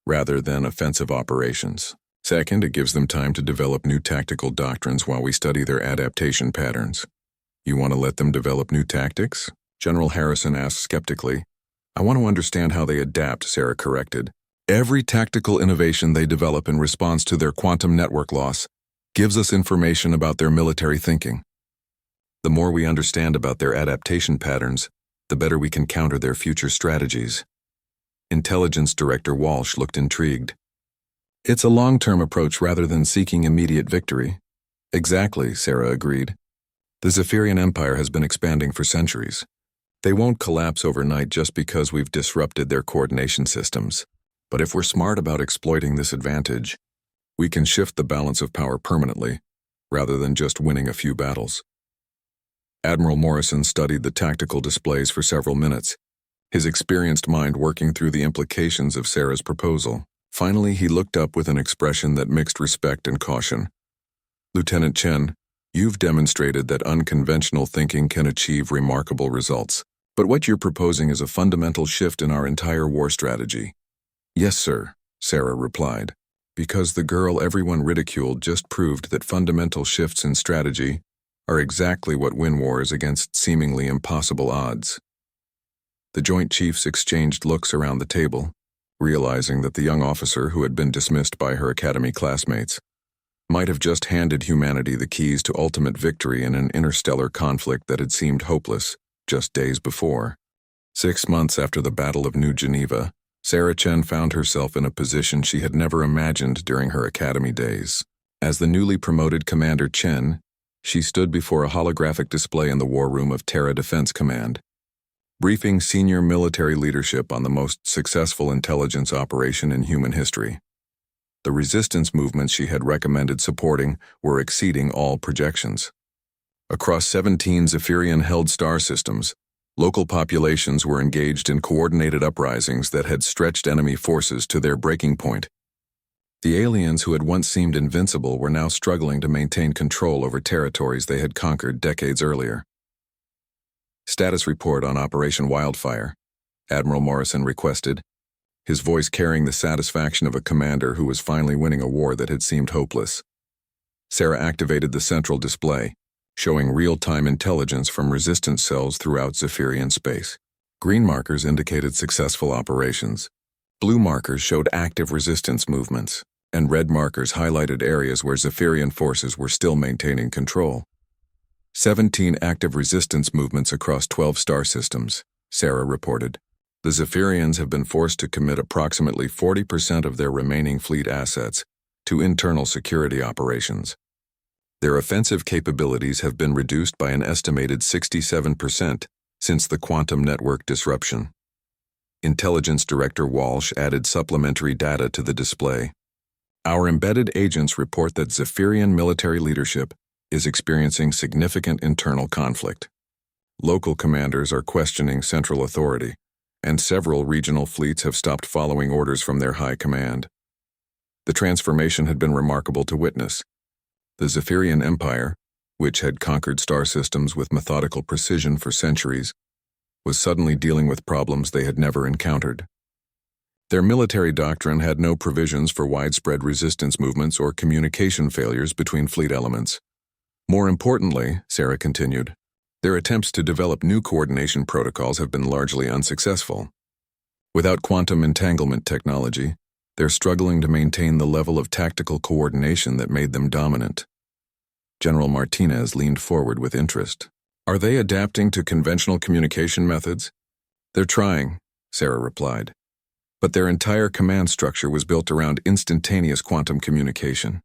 rather than offensive operations. Second, it gives them time to develop new tactical doctrines while we study their adaptation patterns. You want to let them develop new tactics? General Harrison asked skeptically. I want to understand how they adapt, Sarah corrected. Every tactical innovation they develop in response to their quantum network loss gives us information about their military thinking. The more we understand about their adaptation patterns, the better we can counter their future strategies. Intelligence Director Walsh looked intrigued. It's a long-term approach rather than seeking immediate victory. Exactly, Sarah agreed. The Zephyrian Empire has been expanding for centuries. They won't collapse overnight just because we've disrupted their coordination systems. But if we're smart about exploiting this advantage, we can shift the balance of power permanently, rather than just winning a few battles. Admiral Morrison studied the tactical displays for several minutes, his experienced mind working through the implications of Sarah's proposal. Finally, he looked up with an expression that mixed respect and caution. Lieutenant Chen, you've demonstrated that unconventional thinking can achieve remarkable results. But what you're proposing is a fundamental shift in our entire war strategy. Yes, sir, Sarah replied. Because the girl everyone ridiculed just proved that fundamental shifts in strategy are exactly what win wars against seemingly impossible odds. The Joint Chiefs exchanged looks around the table, realizing that the young officer who had been dismissed by her academy classmates might have just handed humanity the keys to ultimate victory in an interstellar conflict that had seemed hopeless just days before. 6 months after the Battle of New Geneva, Sarah Chen found herself in a position she had never imagined during her academy days. As the newly promoted Commander Chen, she stood before a holographic display in the war room of Terra Defense Command, briefing senior military leadership on the most successful intelligence operation in human history. The resistance movements she had recommended supporting were exceeding all projections. Across 17 Zephyrian-held star systems, local populations were engaged in coordinated uprisings that had stretched enemy forces to their breaking point. The aliens who had once seemed invincible were now struggling to maintain control over territories they had conquered decades earlier. Status report on Operation Wildfire, Admiral Morrison requested, his voice carrying the satisfaction of a commander who was finally winning a war that had seemed hopeless. Sarah activated the central display, showing real-time intelligence from resistance cells throughout Zephyrian space. Green markers indicated successful operations. Blue markers showed active resistance movements, and red markers highlighted areas where Zephyrian forces were still maintaining control. 17 active resistance movements across 12 star systems, Sarah reported. The Zephyrians have been forced to commit approximately 40% of their remaining fleet assets to internal security operations. Their offensive capabilities have been reduced by an estimated 67% since the quantum network disruption. Intelligence Director Walsh added supplementary data to the display. Our embedded agents report that Zephyrian military leadership is experiencing significant internal conflict. Local commanders are questioning central authority, and several regional fleets have stopped following orders from their high command. The transformation had been remarkable to witness. The Zephyrian Empire, which had conquered star systems with methodical precision for centuries, was suddenly dealing with problems they had never encountered. Their military doctrine had no provisions for widespread resistance movements or communication failures between fleet elements. More importantly, Sarah continued, their attempts to develop new coordination protocols have been largely unsuccessful. Without quantum entanglement technology, they're struggling to maintain the level of tactical coordination that made them dominant. General Martinez leaned forward with interest. Are they adapting to conventional communication methods? They're trying, Sarah replied. But their entire command structure was built around instantaneous quantum communication.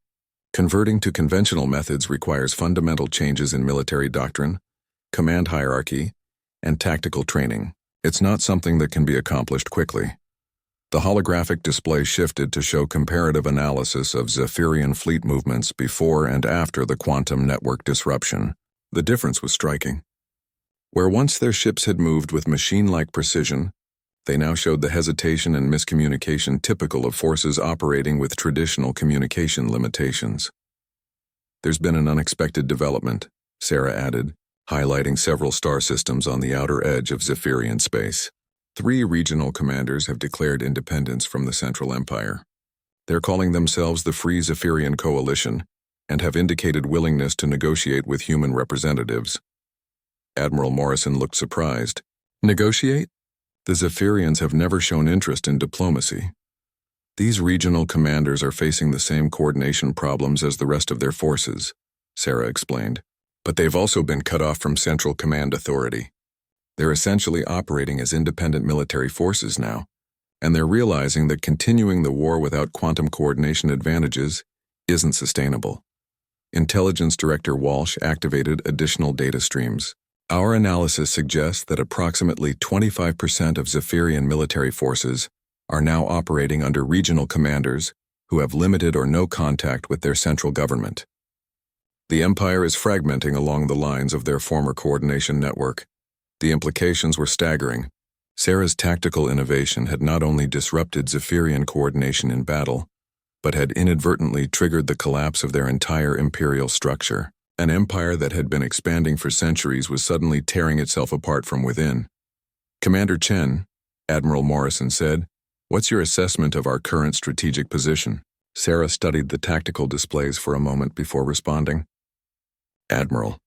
Converting to conventional methods requires fundamental changes in military doctrine, command hierarchy, and tactical training. It's not something that can be accomplished quickly. The holographic display shifted to show comparative analysis of Zephyrian fleet movements before and after the quantum network disruption. The difference was striking. Where once their ships had moved with machine-like precision, they now showed the hesitation and miscommunication typical of forces operating with traditional communication limitations. There's been an unexpected development, Sarah added, highlighting several star systems on the outer edge of Zephyrian space. 3 regional commanders have declared independence from the Central Empire. They're calling themselves the Free Zephyrian Coalition and have indicated willingness to negotiate with human representatives. Admiral Morrison looked surprised. Negotiate? The Zephyrians have never shown interest in diplomacy. These regional commanders are facing the same coordination problems as the rest of their forces, Sarah explained. But they've also been cut off from Central Command Authority. They're essentially operating as independent military forces now, and they're realizing that continuing the war without quantum coordination advantages isn't sustainable. Intelligence Director Walsh activated additional data streams. Our analysis suggests that approximately 25% of Zephyrian military forces are now operating under regional commanders who have limited or no contact with their central government. The Empire is fragmenting along the lines of their former coordination network. The implications were staggering. Sarah's tactical innovation had not only disrupted Zephyrian coordination in battle, but had inadvertently triggered the collapse of their entire imperial structure. An empire that had been expanding for centuries was suddenly tearing itself apart from within. Commander Chen, Admiral Morrison said, "What's your assessment of our current strategic position?" Sarah studied the tactical displays for a moment before responding. "Admiral,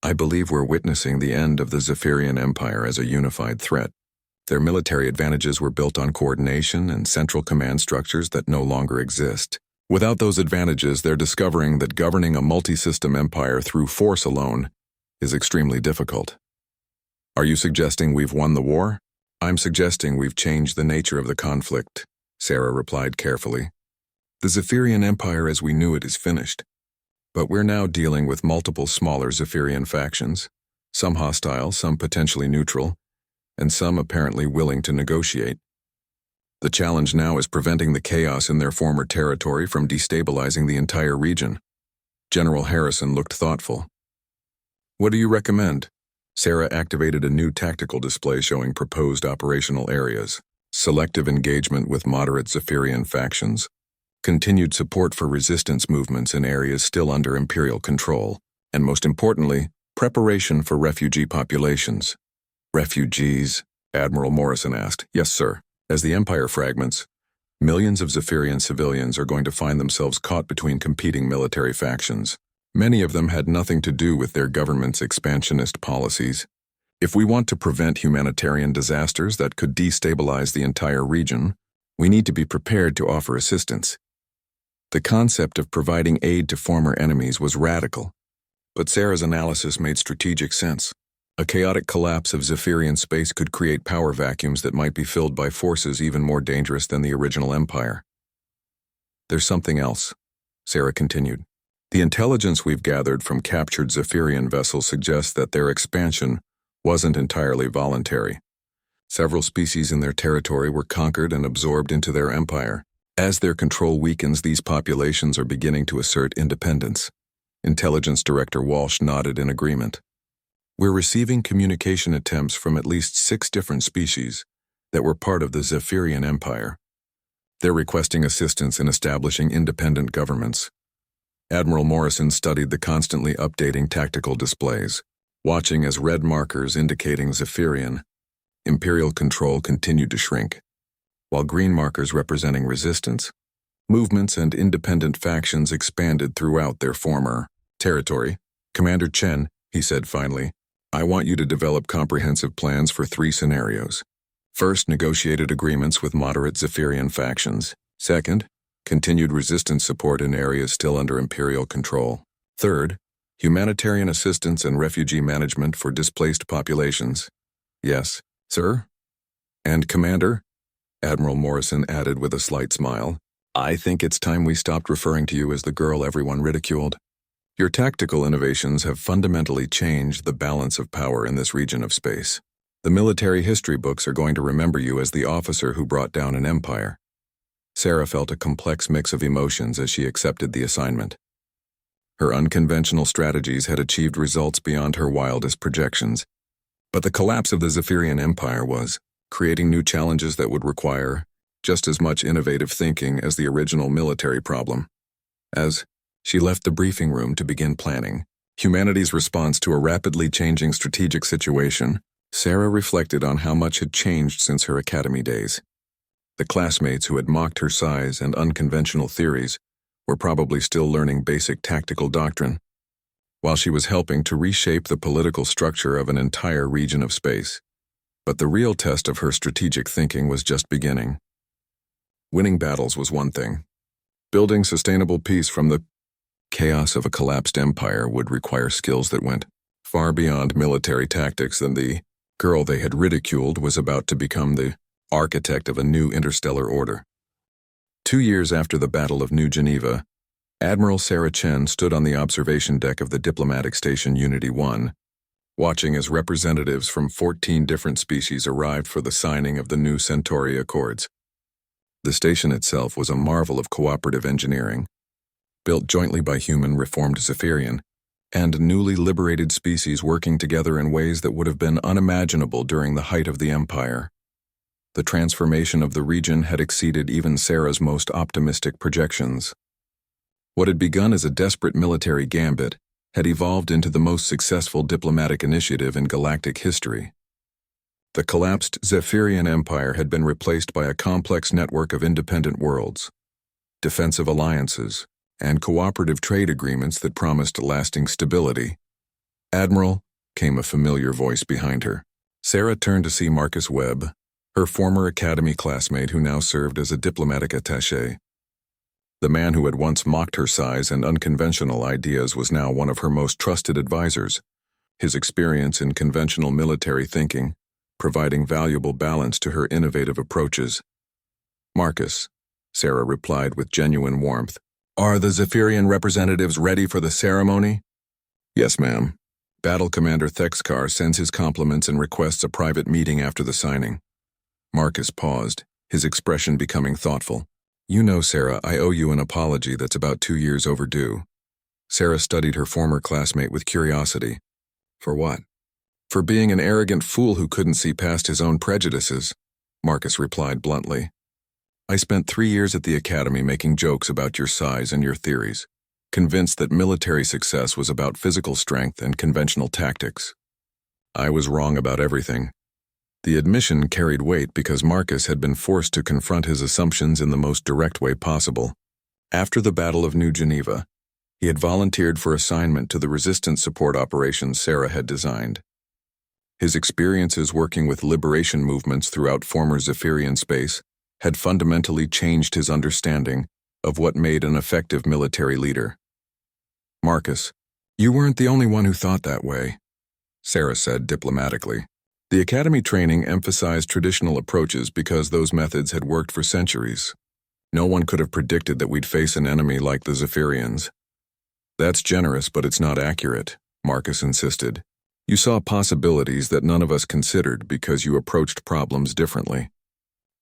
I believe we're witnessing the end of the Zephyrian Empire as a unified threat. Their military advantages were built on coordination and central command structures that no longer exist. Without those advantages, they're discovering that governing a multi-system empire through force alone is extremely difficult." "Are you suggesting we've won the war?" "I'm suggesting we've changed the nature of the conflict," Sarah replied carefully. "The Zephyrian Empire as we knew it is finished. But we're now dealing with multiple smaller Zephyrian factions, some hostile, some potentially neutral, and some apparently willing to negotiate. The challenge now is preventing the chaos in their former territory from destabilizing the entire region." General Harrison looked thoughtful. "What do you recommend?" Sarah activated a new tactical display showing proposed operational areas: selective engagement with moderate Zephyrian factions, continued support for resistance movements in areas still under Imperial control, and most importantly, preparation for refugee populations. "Refugees?" Admiral Morrison asked. "Yes, sir. As the Empire fragments, millions of Zephyrian civilians are going to find themselves caught between competing military factions. Many of them had nothing to do with their government's expansionist policies. If we want to prevent humanitarian disasters that could destabilize the entire region, we need to be prepared to offer assistance." The concept of providing aid to former enemies was radical, but Sarah's analysis made strategic sense. A chaotic collapse of Zephyrian space could create power vacuums that might be filled by forces even more dangerous than the original empire. "There's something else," Sarah continued. "The intelligence we've gathered from captured Zephyrian vessels suggests that their expansion wasn't entirely voluntary. Several species in their territory were conquered and absorbed into their empire. As their control weakens, these populations are beginning to assert independence." Intelligence Director Walsh nodded in agreement. "We're receiving communication attempts from at least 6 different species that were part of the Zephyrian Empire. They're requesting assistance in establishing independent governments." Admiral Morrison studied the constantly updating tactical displays, watching as red markers indicating Zephyrian Imperial control continued to shrink, while green markers representing resistance, movements, and independent factions expanded throughout their former territory. "Commander Chen," he said finally, "I want you to develop comprehensive plans for 3 scenarios. First, negotiated agreements with moderate Zephyrian factions. Second, continued resistance support in areas still under Imperial control. Third, humanitarian assistance and refugee management for displaced populations." "Yes, sir." "And Commander," Admiral Morrison added with a slight smile, "I think it's time we stopped referring to you as the girl everyone ridiculed. Your tactical innovations have fundamentally changed the balance of power in this region of space. The military history books are going to remember you as the officer who brought down an empire." Sarah felt a complex mix of emotions as she accepted the assignment. Her unconventional strategies had achieved results beyond her wildest projections, but the collapse of the Zephyrian Empire was creating new challenges that would require just as much innovative thinking as the original military problem. As she left the briefing room to begin planning, Humanity's response to a rapidly changing strategic situation, Sarah reflected on how much had changed since her academy days. The classmates who had mocked her size and unconventional theories were probably still learning basic tactical doctrine, while she was helping to reshape the political structure of an entire region of space. But the real test of her strategic thinking was just beginning. Winning battles was one thing. Building sustainable peace from the chaos of a collapsed empire would require skills that went far beyond military tactics, and the girl they had ridiculed was about to become the architect of a new interstellar order. 2 years after the Battle of New Geneva, Admiral Sarah Chen stood on the observation deck of the diplomatic station Unity 1, watching as representatives from 14 different species arrived for the signing of the new Centauri Accords. The station itself was a marvel of cooperative engineering, built jointly by human reformed Zephyrian and newly liberated species working together in ways that would have been unimaginable during the height of the Empire. The transformation of the region had exceeded even Sarah's most optimistic projections. What had begun as a desperate military gambit had evolved into the most successful diplomatic initiative in galactic history. The collapsed Zephyrian Empire had been replaced by a complex network of independent worlds, defensive alliances, and cooperative trade agreements that promised lasting stability. "Admiral," came a familiar voice behind her. Sarah turned to see Marcus Webb, her former academy classmate who now served as a diplomatic attaché. The man who had once mocked her size and unconventional ideas was now one of her most trusted advisors, his experience in conventional military thinking providing valuable balance to her innovative approaches. "Marcus," Sarah replied with genuine warmth, "are the Zephyrian representatives ready for the ceremony?" "Yes, ma'am. Battle Commander Thexkar sends his compliments and requests a private meeting after the signing." Marcus paused, his expression becoming thoughtful. "You know, Sarah, I owe you an apology that's about 2 years overdue." Sarah studied her former classmate with curiosity. "For what?" "For being an arrogant fool who couldn't see past his own prejudices," Marcus replied bluntly. "I spent 3 years at the academy making jokes about your size and your theories, convinced that military success was about physical strength and conventional tactics. I was wrong about everything." The admission carried weight because Marcus had been forced to confront his assumptions in the most direct way possible. After the Battle of New Geneva, he had volunteered for assignment to the resistance support operations Sarah had designed. His experiences working with liberation movements throughout former Zephyrian space had fundamentally changed his understanding of what made an effective military leader. "Marcus, you weren't the only one who thought that way," Sarah said diplomatically. "The academy training emphasized traditional approaches because those methods had worked for centuries. No one could have predicted that we'd face an enemy like the Zephyrians." "That's generous, but it's not accurate," Marcus insisted. "You saw possibilities that none of us considered because you approached problems differently.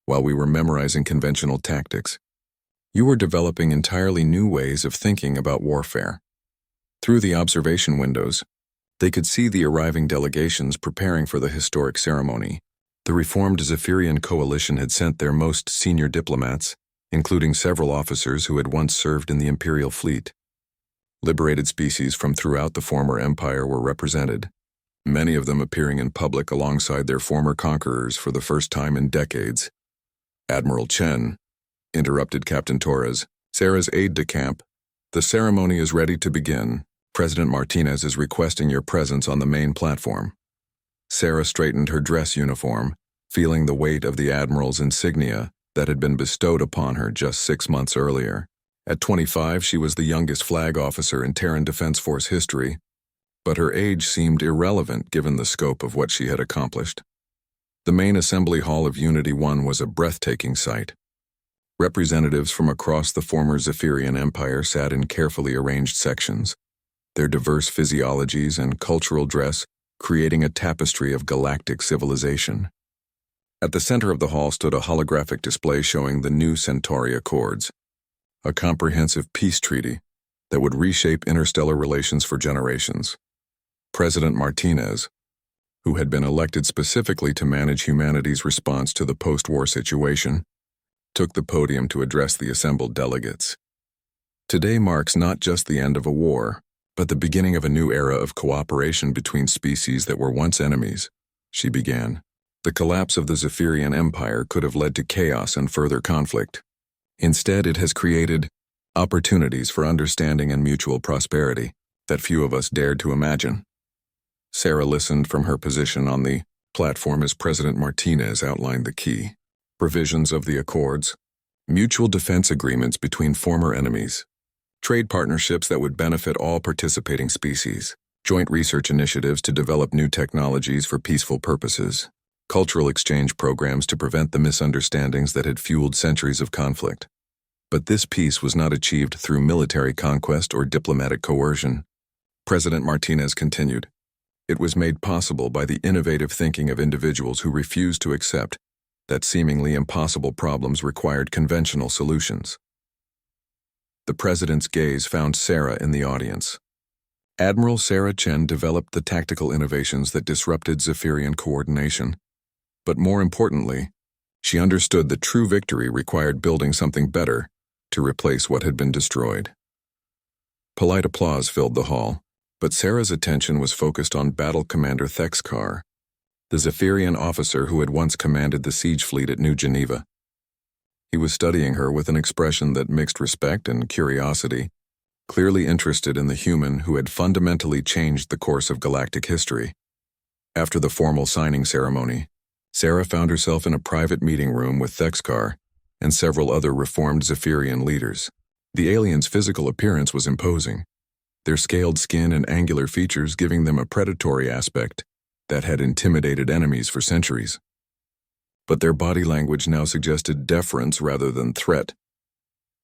While we were memorizing conventional tactics, you were developing entirely new ways of thinking about warfare." Through the observation windows, they could see the arriving delegations preparing for the historic ceremony. The reformed Zephyrian coalition had sent their most senior diplomats, including several officers who had once served in the Imperial fleet. Liberated species from throughout the former empire were represented, many of them appearing in public alongside their former conquerors for the first time in decades. "Admiral Chen," interrupted Captain Torres, Sarah's aide-de-camp, "the ceremony is ready to begin. President Martinez is requesting your presence on the main platform." Sarah straightened her dress uniform, feeling the weight of the Admiral's insignia that had been bestowed upon her just 6 months earlier. At 25, she was the youngest flag officer in Terran Defense Force history, but her age seemed irrelevant given the scope of what she had accomplished. The main assembly hall of Unity 1 was a breathtaking sight. Representatives from across the former Zephyrian Empire sat in carefully arranged sections, their diverse physiologies and cultural dress creating a tapestry of galactic civilization. At the center of the hall stood a holographic display showing the new Centauri Accords, a comprehensive peace treaty that would reshape interstellar relations for generations. President Martinez, who had been elected specifically to manage humanity's response to the post-war situation, took the podium to address the assembled delegates. "Today marks not just the end of a war, But the beginning of a new era of cooperation between species that were once enemies, she began. The collapse of the Zephyrian Empire could have led to chaos and further conflict. Instead, it has created opportunities for understanding and mutual prosperity that few of us dared to imagine. Sarah listened from her position on the platform as President Martinez outlined the key provisions of the Accords, mutual defense agreements between former enemies, trade partnerships that would benefit all participating species, joint research initiatives to develop new technologies for peaceful purposes, cultural exchange programs to prevent the misunderstandings that had fueled centuries of conflict. But this peace was not achieved through military conquest or diplomatic coercion. President Martinez continued. It was made possible by the innovative thinking of individuals who refused to accept that seemingly impossible problems required conventional solutions. The president's gaze found Sarah in the audience. Admiral Sarah Chen developed the tactical innovations that disrupted Zephyrian coordination. But more importantly, she understood that true victory required building something better to replace what had been destroyed. Polite applause filled the hall, but Sarah's attention was focused on Battle Commander Thexkar, the Zephyrian officer who had once commanded the siege fleet at New Geneva. He was studying her with an expression that mixed respect and curiosity, clearly interested in the human who had fundamentally changed the course of galactic history. After the formal signing ceremony, Sarah found herself in a private meeting room with Thexkar and several other reformed Zephyrian leaders. The aliens' physical appearance was imposing, their scaled skin and angular features giving them a predatory aspect that had intimidated enemies for centuries. But their body language now suggested deference rather than threat.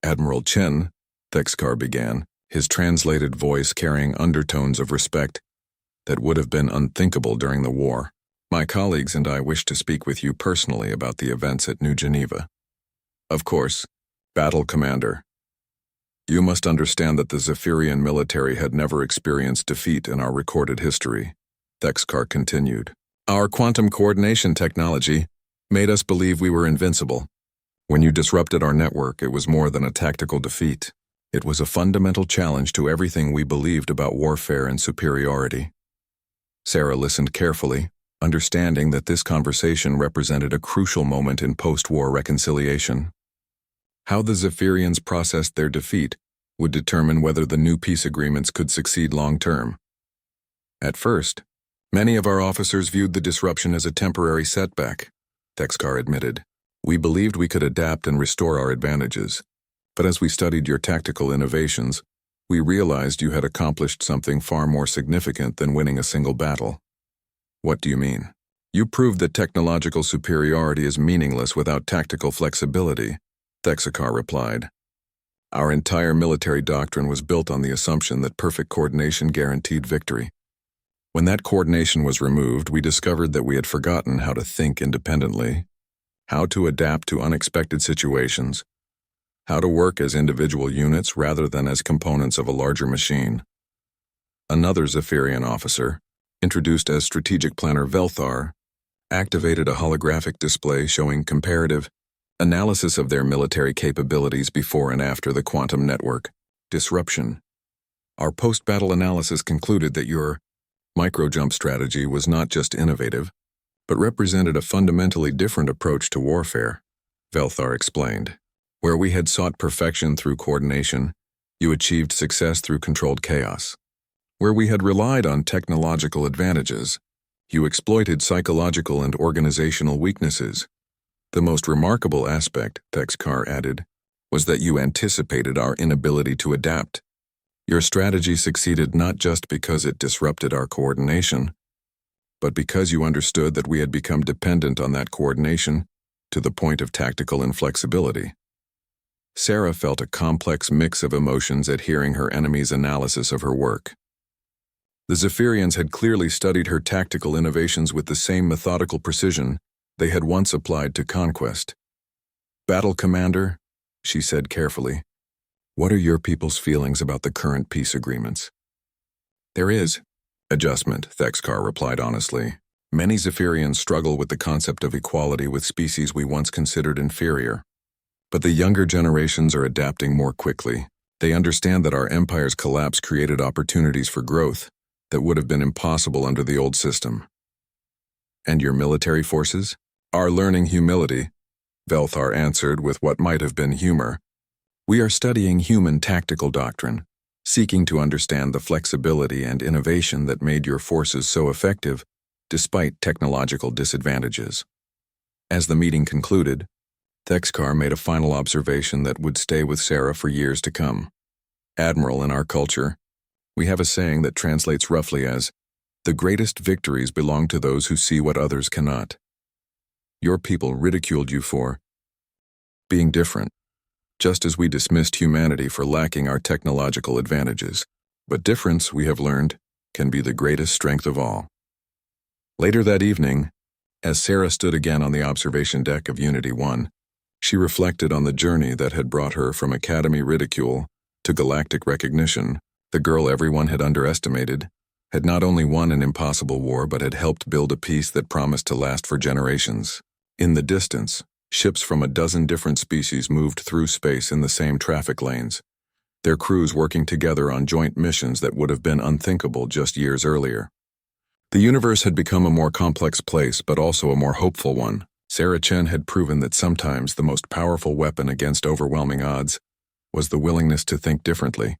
Admiral Chen, Thexkar began, his translated voice carrying undertones of respect that would have been unthinkable during the war. My colleagues and I wish to speak with you personally about the events at New Geneva. Of course, Battle Commander. You must understand that the Zephyrian military had never experienced defeat in our recorded history, Thexkar continued. Our quantum coordination technology made us believe we were invincible. When you disrupted our network, it was more than a tactical defeat. It was a fundamental challenge to everything we believed about warfare and superiority. Sarah listened carefully, understanding that this conversation represented a crucial moment in post-war reconciliation. How the Zephyrians processed their defeat would determine whether the new peace agreements could succeed long-term. At first, many of our officers viewed the disruption as a temporary setback, Thexkar admitted. We believed we could adapt and restore our advantages, but as we studied your tactical innovations, we realized you had accomplished something far more significant than winning a single battle. What do you mean? You proved that technological superiority is meaningless without tactical flexibility, Thexkar replied. Our entire military doctrine was built on the assumption that perfect coordination guaranteed victory. When that coordination was removed, we discovered that we had forgotten how to think independently, how to adapt to unexpected situations, how to work as individual units rather than as components of a larger machine. Another Zephyrian officer, introduced as Strategic Planner Velthar, activated a holographic display showing comparative analysis of their military capabilities before and after the quantum network disruption. Our post-battle analysis concluded that your micro-jump strategy was not just innovative, but represented a fundamentally different approach to warfare, Velthar explained. Where we had sought perfection through coordination, you achieved success through controlled chaos. Where we had relied on technological advantages, you exploited psychological and organizational weaknesses. The most remarkable aspect, Thexkar added, was that you anticipated our inability to adapt. Your strategy succeeded not just because it disrupted our coordination, but because you understood that we had become dependent on that coordination to the point of tactical inflexibility. Sarah felt a complex mix of emotions at hearing her enemy's analysis of her work. The Zephyrians had clearly studied her tactical innovations with the same methodical precision they had once applied to conquest. Battle Commander, she said carefully, what are your people's feelings about the current peace agreements? There is adjustment, Thexkar replied honestly. Many Zephyrians struggle with the concept of equality with species we once considered inferior. But the younger generations are adapting more quickly, They understand that our empire's collapse created opportunities for growth that would have been impossible under the old system. And your military forces are learning humility, Velthar answered with what might have been humor. We are studying human tactical doctrine, seeking to understand the flexibility and innovation that made your forces so effective, despite technological disadvantages. As the meeting concluded, Thexkar made a final observation that would stay with Sarah for years to come. Admiral, in our culture, we have a saying that translates roughly as, "The greatest victories belong to those who see what others cannot." Your people ridiculed you for being different, just as we dismissed humanity for lacking our technological advantages. But difference, we have learned, can be the greatest strength of all. Later that evening, as Sarah stood again on the observation deck of Unity 1, she reflected on the journey that had brought her from Academy ridicule to galactic recognition. The girl everyone had underestimated had not only won an impossible war but had helped build a peace that promised to last for generations. In the distance, ships from a dozen different species moved through space in the same traffic lanes, their crews working together on joint missions that would have been unthinkable just years earlier. The universe had become a more complex place, but also a more hopeful one. Sarah Chen had proven that sometimes the most powerful weapon against overwhelming odds was the willingness to think differently,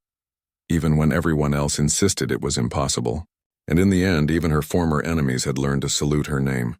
even when everyone else insisted it was impossible. And in the end, even her former enemies had learned to salute her name.